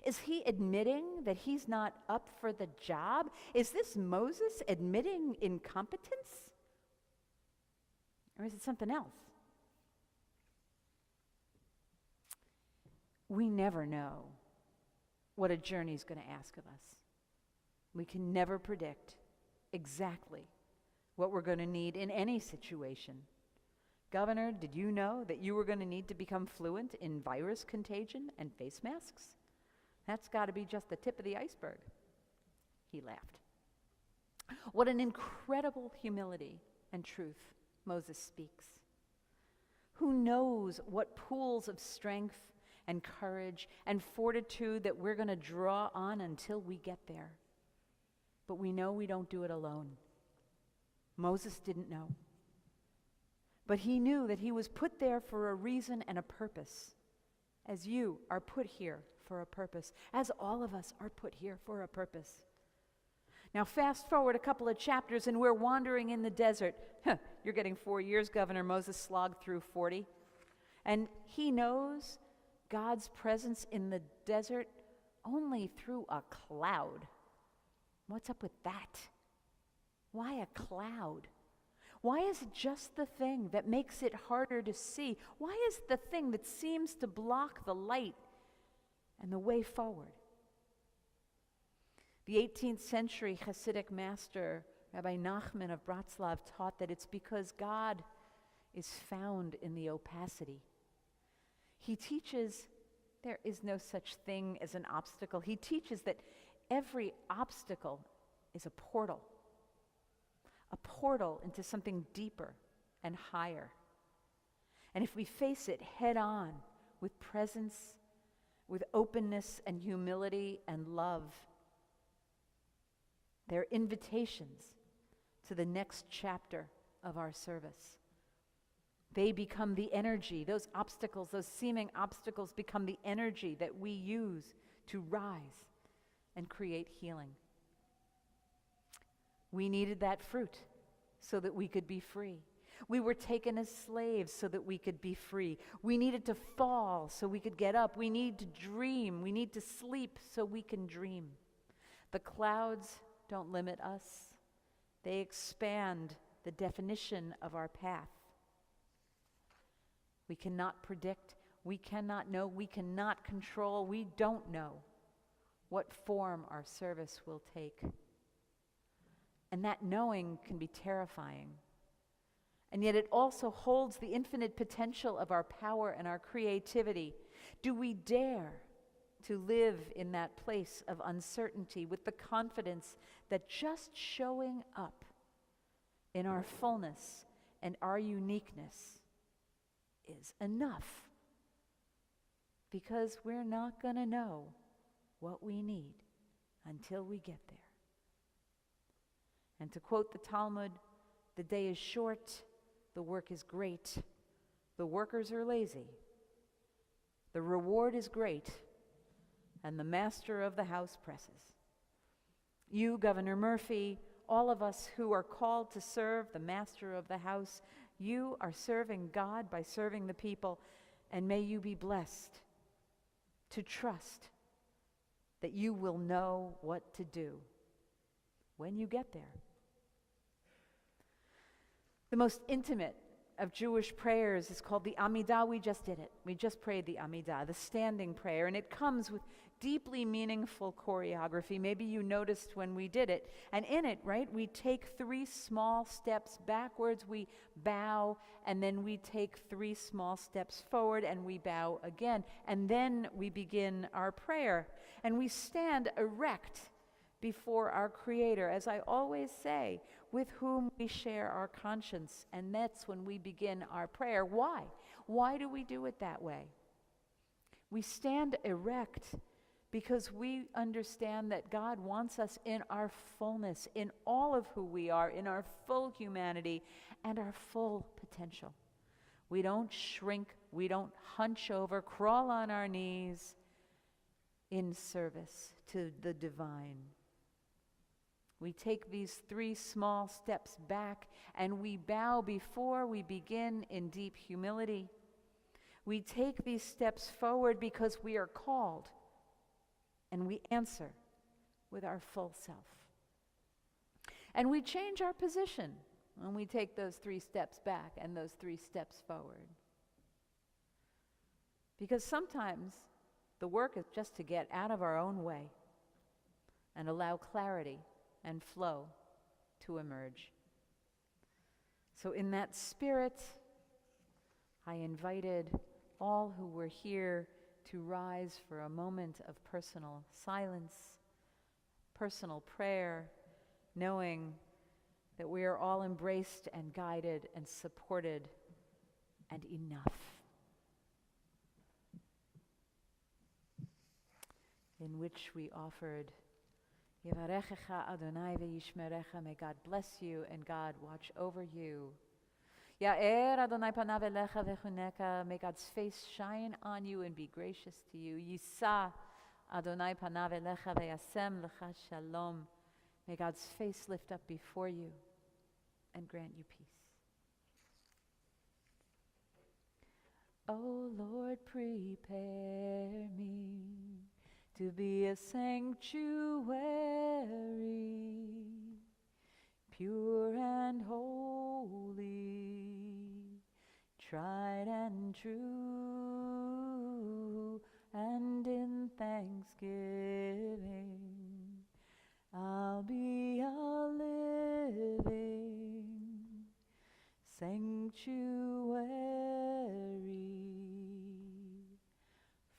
Is he admitting that he's not up for the job? Is this Moses admitting incompetence? Or is it something else? We never know what a journey is going to ask of us. We can never predict exactly what we're going to need in any situation. Governor, did you know that you were going to need to become fluent in virus contagion and face masks? That's got to be just the tip of the iceberg. He laughed. What an incredible humility and truth Moses speaks. Who knows what pools of strength and courage and fortitude that we're going to draw on until we get there. But we know we don't do it alone. Moses didn't know. But he knew that he was put there for a reason and a purpose, as you are put here for a purpose, as all of us are put here for a purpose. Now fast forward a couple of chapters and we're wandering in the desert. You're getting 4 years, Governor. Moses slogged through 40. And he knows God's presence in the desert only through a cloud. What's up with that? Why a cloud? Why is it just the thing that makes it harder to see? Why is it the thing that seems to block the light and the way forward? The 18th century Hasidic master, Rabbi Nachman of Bratslav, taught that it's because God is found in the opacity. He teaches There is no such thing as an obstacle. He teaches that every obstacle is a portal into something deeper and higher. And if we face it head on with presence, with openness and humility and love, they're invitations to the next chapter of our service. They become the energy, those obstacles, those seeming obstacles become the energy that we use to rise and create healing. We needed that fruit so that we could be free. We were taken as slaves so that we could be free. We needed to fall so we could get up. We need to dream. We need to sleep so we can dream. The clouds don't limit us. They expand the definition of our path. We cannot predict, we cannot know, we cannot control, we don't know what form our service will take. And that knowing can be terrifying. And yet it also holds the infinite potential of our power and our creativity. Do we dare to live in that place of uncertainty with the confidence that just showing up in our fullness and our uniqueness is enough? Because we're not going to know what we need until we get there. And to quote the Talmud, the day is short, the work is great, the workers are lazy, the reward is great, and the master of the house presses. You, Governor Murphy, all of us who are called to serve the master of the house, you are serving God by serving the people, and may you be blessed to trust that you will know what to do when you get there. The most intimate of Jewish prayers is called the Amidah. We just did it. We just prayed the Amidah, the standing prayer, and it comes with deeply meaningful choreography. Maybe you noticed when we did it. And in it, right, we take 3 small steps backwards, we bow, and then we take 3 small steps forward and we bow again. And then we begin our prayer. And we stand erect before our Creator, as I always say, with whom we share our conscience. And that's when we begin our prayer. Why? Why do we do it that way? We stand erect because we understand that God wants us in our fullness, in all of who we are, in our full humanity and our full potential. We don't shrink, we don't hunch over, crawl on our knees in service to the divine. We take these 3 small steps back and we bow before we begin in deep humility. We take these steps forward because we are called, and we answer with our full self. And we change our position when we take those 3 steps back and those 3 steps forward. Because sometimes the work is just to get out of our own way and allow clarity and flow to emerge. So in that spirit, I invited all who were here to rise for a moment of personal silence, personal prayer, knowing that we are all embraced and guided and supported and enough. In which we offered Yevarechecha Adonai ve'yishmerecha. May God bless you and God watch over you. Ya'er Adonai panav elecha vechuneka. May God's face shine on you and be gracious to you. Yisa Adonai panav elecha ve'yasem lecha shalom. May God's face lift up before you and grant you peace. Oh Lord, prepare me to be a sanctuary, pure and holy, tried and true, and in thanksgiving I'll be a living sanctuary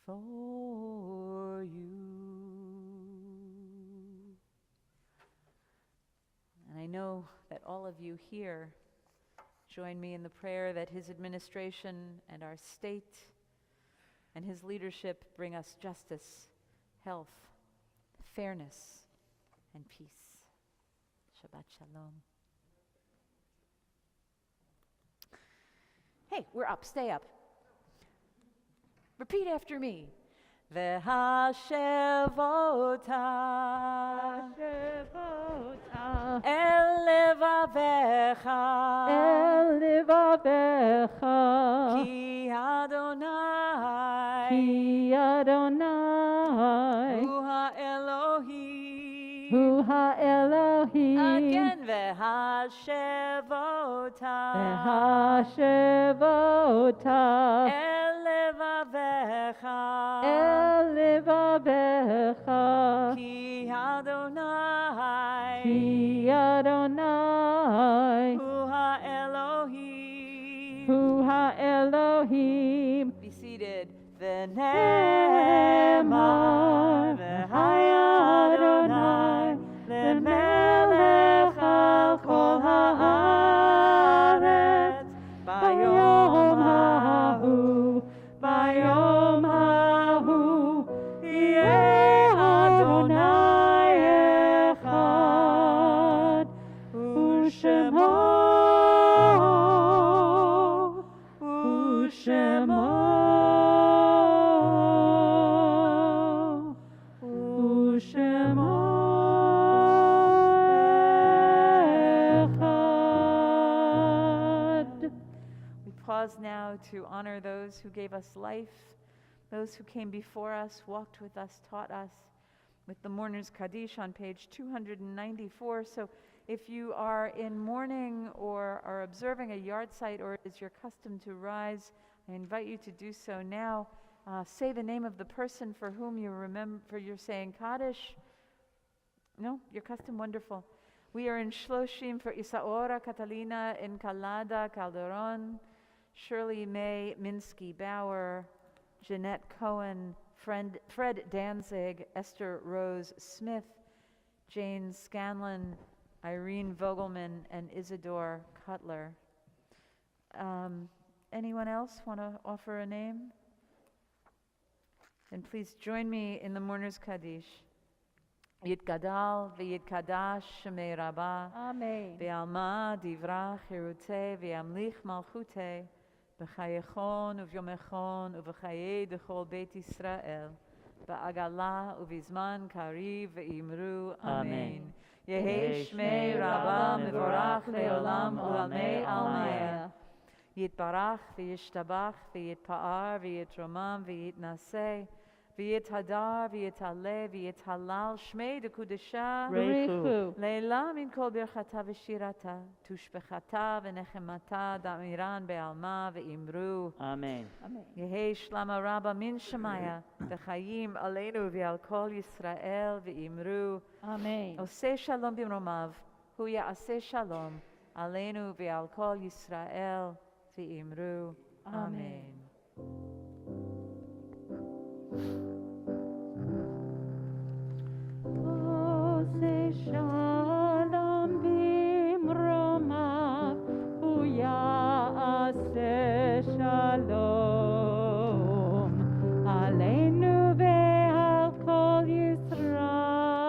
for that all of you here join me in the prayer that his administration and our state and his leadership bring us justice, health, fairness, and peace. Shabbat Shalom. Hey, we're up. Stay up. Repeat after me. V'hashevota el levavecha ki Adonai hu ha'Elohim. Again, v'hashevota el levavecha ki Adonai hu ha'Elohim. Be seated. V'ne'emar v'haya Adonai lemelech al kol haaretz bayom hahu yeh Adonai echad u'shemo Pause now to honor those who gave us life, those who came before us, walked with us, taught us, with the Mourner's Kaddish on page 294. So if you are in mourning or are observing a yard site, or it is your custom to rise, I invite you to do so now. Say the name of the person for whom you remember you're saying Kaddish. No? Your custom? Wonderful. We are in Shloshim for Isaora Catalina in Calada, Calderon, Shirley May Minsky Bauer, Jeanette Cohen, Fred Danzig, Esther Rose Smith, Jane Scanlon, Irene Vogelman, and Isidore Cutler. Anyone else want to offer a name? And please join me in the Mourner's Kaddish. Yitgadal v'yitkadash shemei Rabbah. Amen. V'alma divrach hiruteh v'yamlich malchuteh b'chayechon uvyomechon uv'chayei dechol Beit Yisrael ba'agala uvizman kariv v'imru. Amen. Yehei shmei Rabbah mevorach le'olam u'lamei almayah. Yitbarach v'yishtabach v'yitpa'ar v'yitromam v'yitnaseh v'yithadar v'yitale v'yithalal shmei dekudesha Richu. leila min kol birchata v'shirata tushbechata v'nechemata da'miran be'alma v'imru. Amen. Yehei shlama rabba min shemaya v'chayim aleinu v'al kol Yisrael v'imru. Amen. Oseh shalom b'mromav hu ya'aseh shalom aleinu v'al kol Yisrael v'imru. Amen. Oseh shalom bimromav hu ya'aseh shalom aleinu ve'al kol Yisrael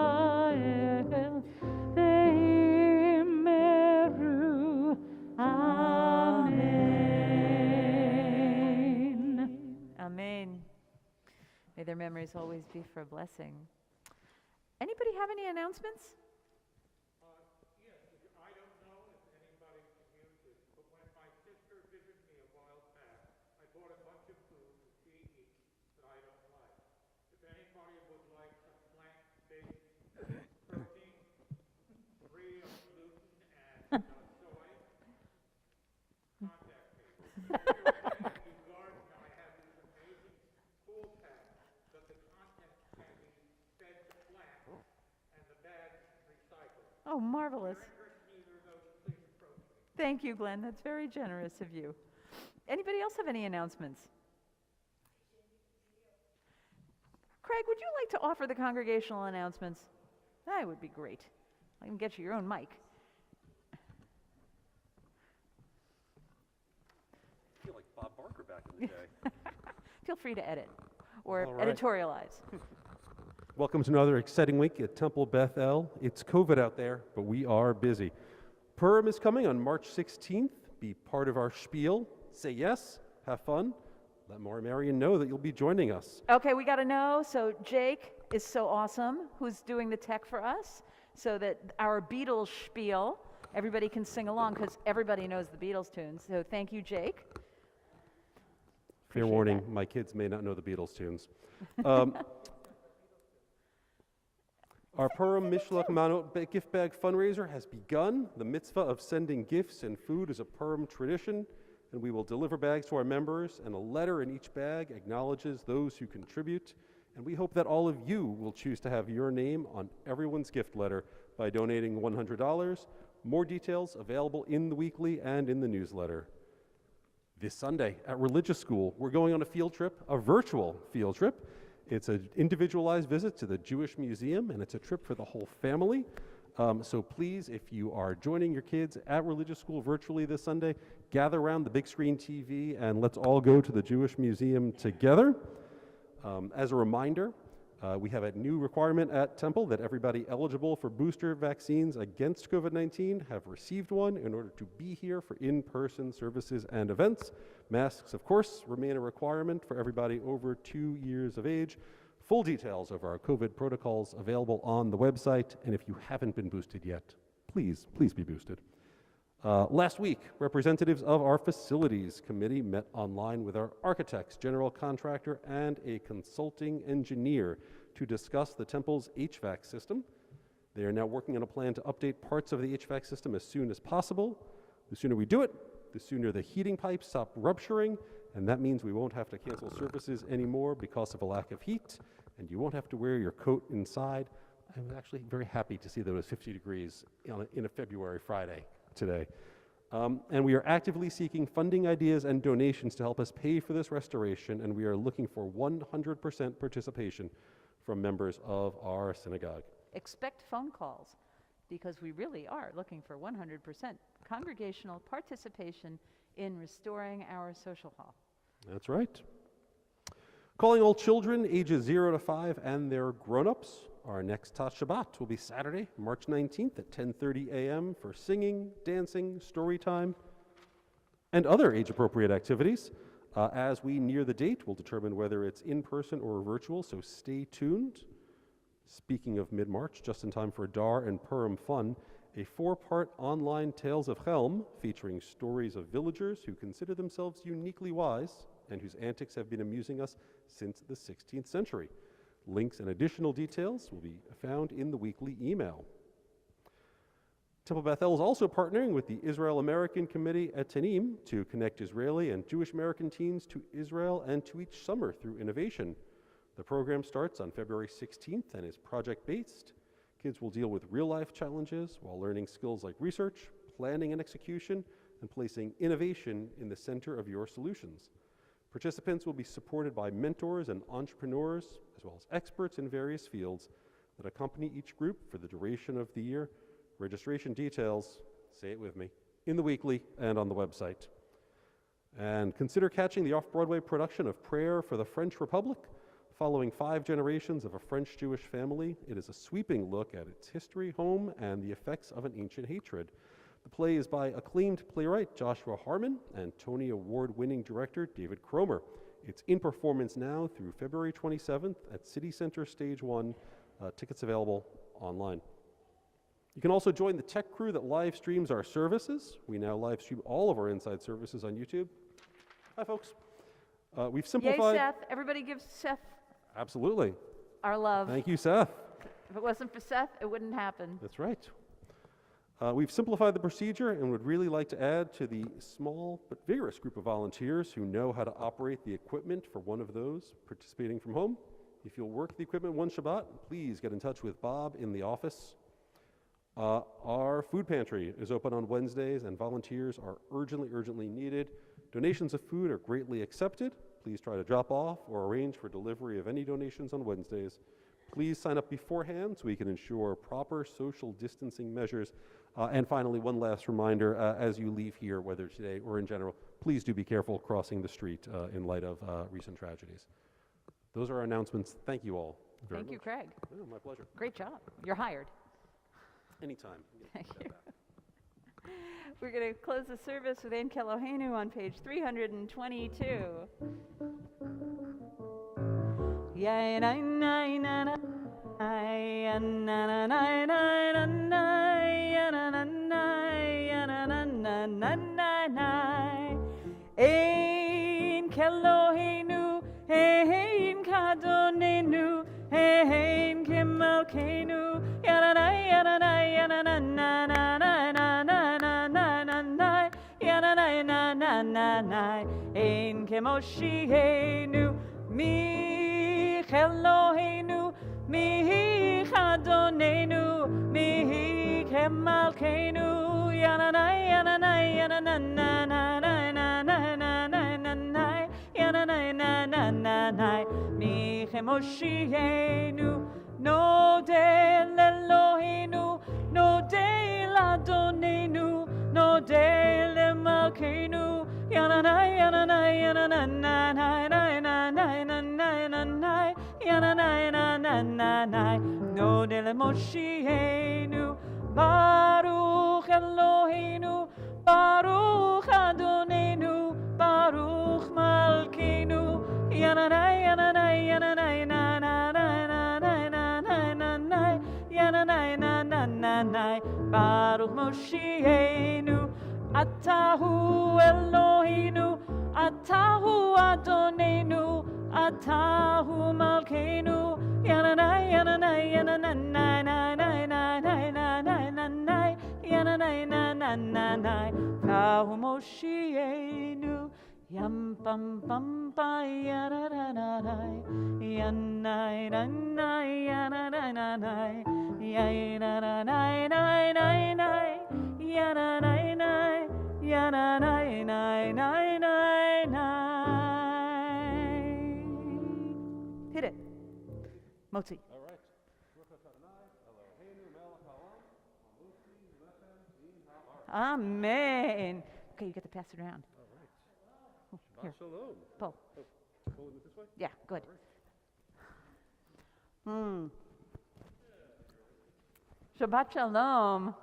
ve'imru. Amen. Amen. May their memories always be for a blessing. Anybody have any announcements? Yes, I don't know if anybody can use it, but when my sister visited me a while back, I bought a bunch of food that she eats that I don't like. If anybody would like some plant-based protein, free of gluten and soy, contact me. If you're planning a new garden, I have these amazing cool packs that the contents can be fed to plants and the bags recycled. Oh, marvelous. Either of those, please approach me. Thank you, Glenn. That's very generous of you. Anybody else have any announcements? Craig, would you like to offer the congregational announcements? That would be great. I can get you your own mic. for the day. Feel free to edit or All right. editorialize. Welcome to another exciting week at Temple Beth-El. It's COVID out there, but we are busy. Purim is coming on March 16th. Be part of our spiel. Say yes, have fun. Let Maura Marion know that you'll be joining us. Okay, we got to know. So Jake is so awesome, who's doing the tech for us, so that our Beatles spiel, everybody can sing along because everybody knows the Beatles tunes. So thank you, Jake. Fair Appreciate warning, that. my kids may not know the Beatles tunes. Our Purim Mishloach Manot gift bag fundraiser has begun. The mitzvah of sending gifts and food is a Purim tradition, and we will deliver bags to our members, and a letter in each bag acknowledges those who contribute. And we hope that all of you will choose to have your name on everyone's gift letter by donating $100. More details available in the weekly and in the newsletter. This Sunday at Religious School, we're going on a field trip, a virtual field trip. It's an individualized visit to the Jewish Museum, and it's a trip for the whole family. So please, if you are joining your kids at Religious School virtually this Sunday, gather around the big screen TV and let's all go to the Jewish Museum together. As a reminder, we have a new requirement at Temple that everybody eligible for booster vaccines against COVID-19 have received one in order to be here for in-person services and events. Masks, of course, remain a requirement for everybody over 2 years of age. Full details of our COVID protocols available on the website, and if you haven't been boosted yet, please be boosted. Last week, representatives of our facilities committee met online with our architects, general contractor, and a consulting engineer to discuss the Temple's HVAC system. They are now working on a plan to update parts of the HVAC system as soon as possible. The sooner we do it, the sooner the heating pipes stop rupturing, and that means we won't have to cancel services anymore because of a lack of heat, and you won't have to wear your coat inside. I'm actually very happy to see that it was 50 degrees in a February Friday today. And we are actively seeking funding ideas and donations to help us pay for this restoration, and we are looking for 100% participation from members of our synagogue. Expect phone calls because we really are looking for 100% congregational participation in restoring our social hall. That's right. Calling all children ages 0 to 5 and their grown-ups. Our next Shabbat will be Saturday, March 19th at 10:30 a.m. for singing, dancing, story time, and other age-appropriate activities. As we near the date, we'll determine whether it's in-person or virtual, so stay tuned. Speaking of mid-March, just in time for Dar and Purim fun, a 4-part online Tales of Helm featuring stories of villagers who consider themselves uniquely wise and whose antics have been amusing us since the 16th century. Links and additional details will be found in the weekly email. Temple Beth-El is also partnering with the Israel American Committee at Tanim to connect Israeli and Jewish American teens to Israel and to each summer through innovation. The program starts on February 16th and is project-based. Kids will deal with real-life challenges while learning skills like research, planning and execution, and placing innovation in the center of your solutions. Participants will be supported by mentors and entrepreneurs, as well as experts in various fields that accompany each group for the duration of the year. Registration details, say it with me, in the weekly and on the website. And consider catching the off-Broadway production of Prayer for the French Republic. Following 5 generations of a French-Jewish family, it is a sweeping look at its history, home, and the effects of an ancient hatred. The play is by acclaimed playwright Joshua Harmon and Tony Award-winning director David Cromer. It's in performance now through February 27th at City Center Stage 1. Tickets available online. You can also join the tech crew that live streams our services. We now live stream all of our inside services on YouTube. Hi, folks. We've Yay, simplified. Seth. Everybody give Seth Absolutely. our love. Thank you, Seth. If it wasn't for Seth, it wouldn't happen. That's right. We've simplified the procedure and would really like to add to the small but vigorous group of volunteers who know how to operate the equipment for one of those participating from home. If you'll work the equipment one Shabbat, please get in touch with Bob in the office. Our food pantry is open on Wednesdays and volunteers are urgently needed. Donations of food are greatly accepted. Please try to drop off or arrange for delivery of any donations on Wednesdays. Please sign up beforehand so we can ensure proper social distancing measures. And finally, one last reminder, as you leave here, whether today or in general, please do be careful crossing the street in light of recent tragedies. Those are our announcements. Thank you all very Thank you, much. Craig. Oh, my pleasure. Great job. You're hired. Anytime. Thank you. We're going to close the service with Ein Kelohenu on page 322. Yeah, na na na na na na na na na na na na. Ein Kelohenu, Ein Kadonenu, Ein Kemalkenu, yana na yana na yana na na na na na na na na na yana na na na na na. Ein Kemoshienu, Mi Elohenu, Mi Chadonenu, Mi Kemalkenu, yana na yana na yana na na na na na na na na na yana na na na na na. Mi Chemoshienu, no del Elohenu, no del Adonenu, no del Malkenu, yana na yana na yana na na na na na na na na na yana na na na na na. No del Moshienu, Baruch Elohenu, Baruch Adonenu, Baruch Malkenu, yana na yana na yana na na na na na na na na na yana na na na na na. Baruch Moshienu, Atahu Elohenu, Atahu Adonenu, Atahu Malkenu, yana na yana na yana na na na na na na na na na yana na na na na na. Tahu Moshienu, yam pam pam pa yana na na na yana na na yana na na na yana na na na na na yana na na yana na na na na na. Hit it, Motzi. All right. Amen. Okay, you get to pass it around. Oh, here, Shalom. Paul. Pulling it this way? Yeah, good. Shabbat shalom.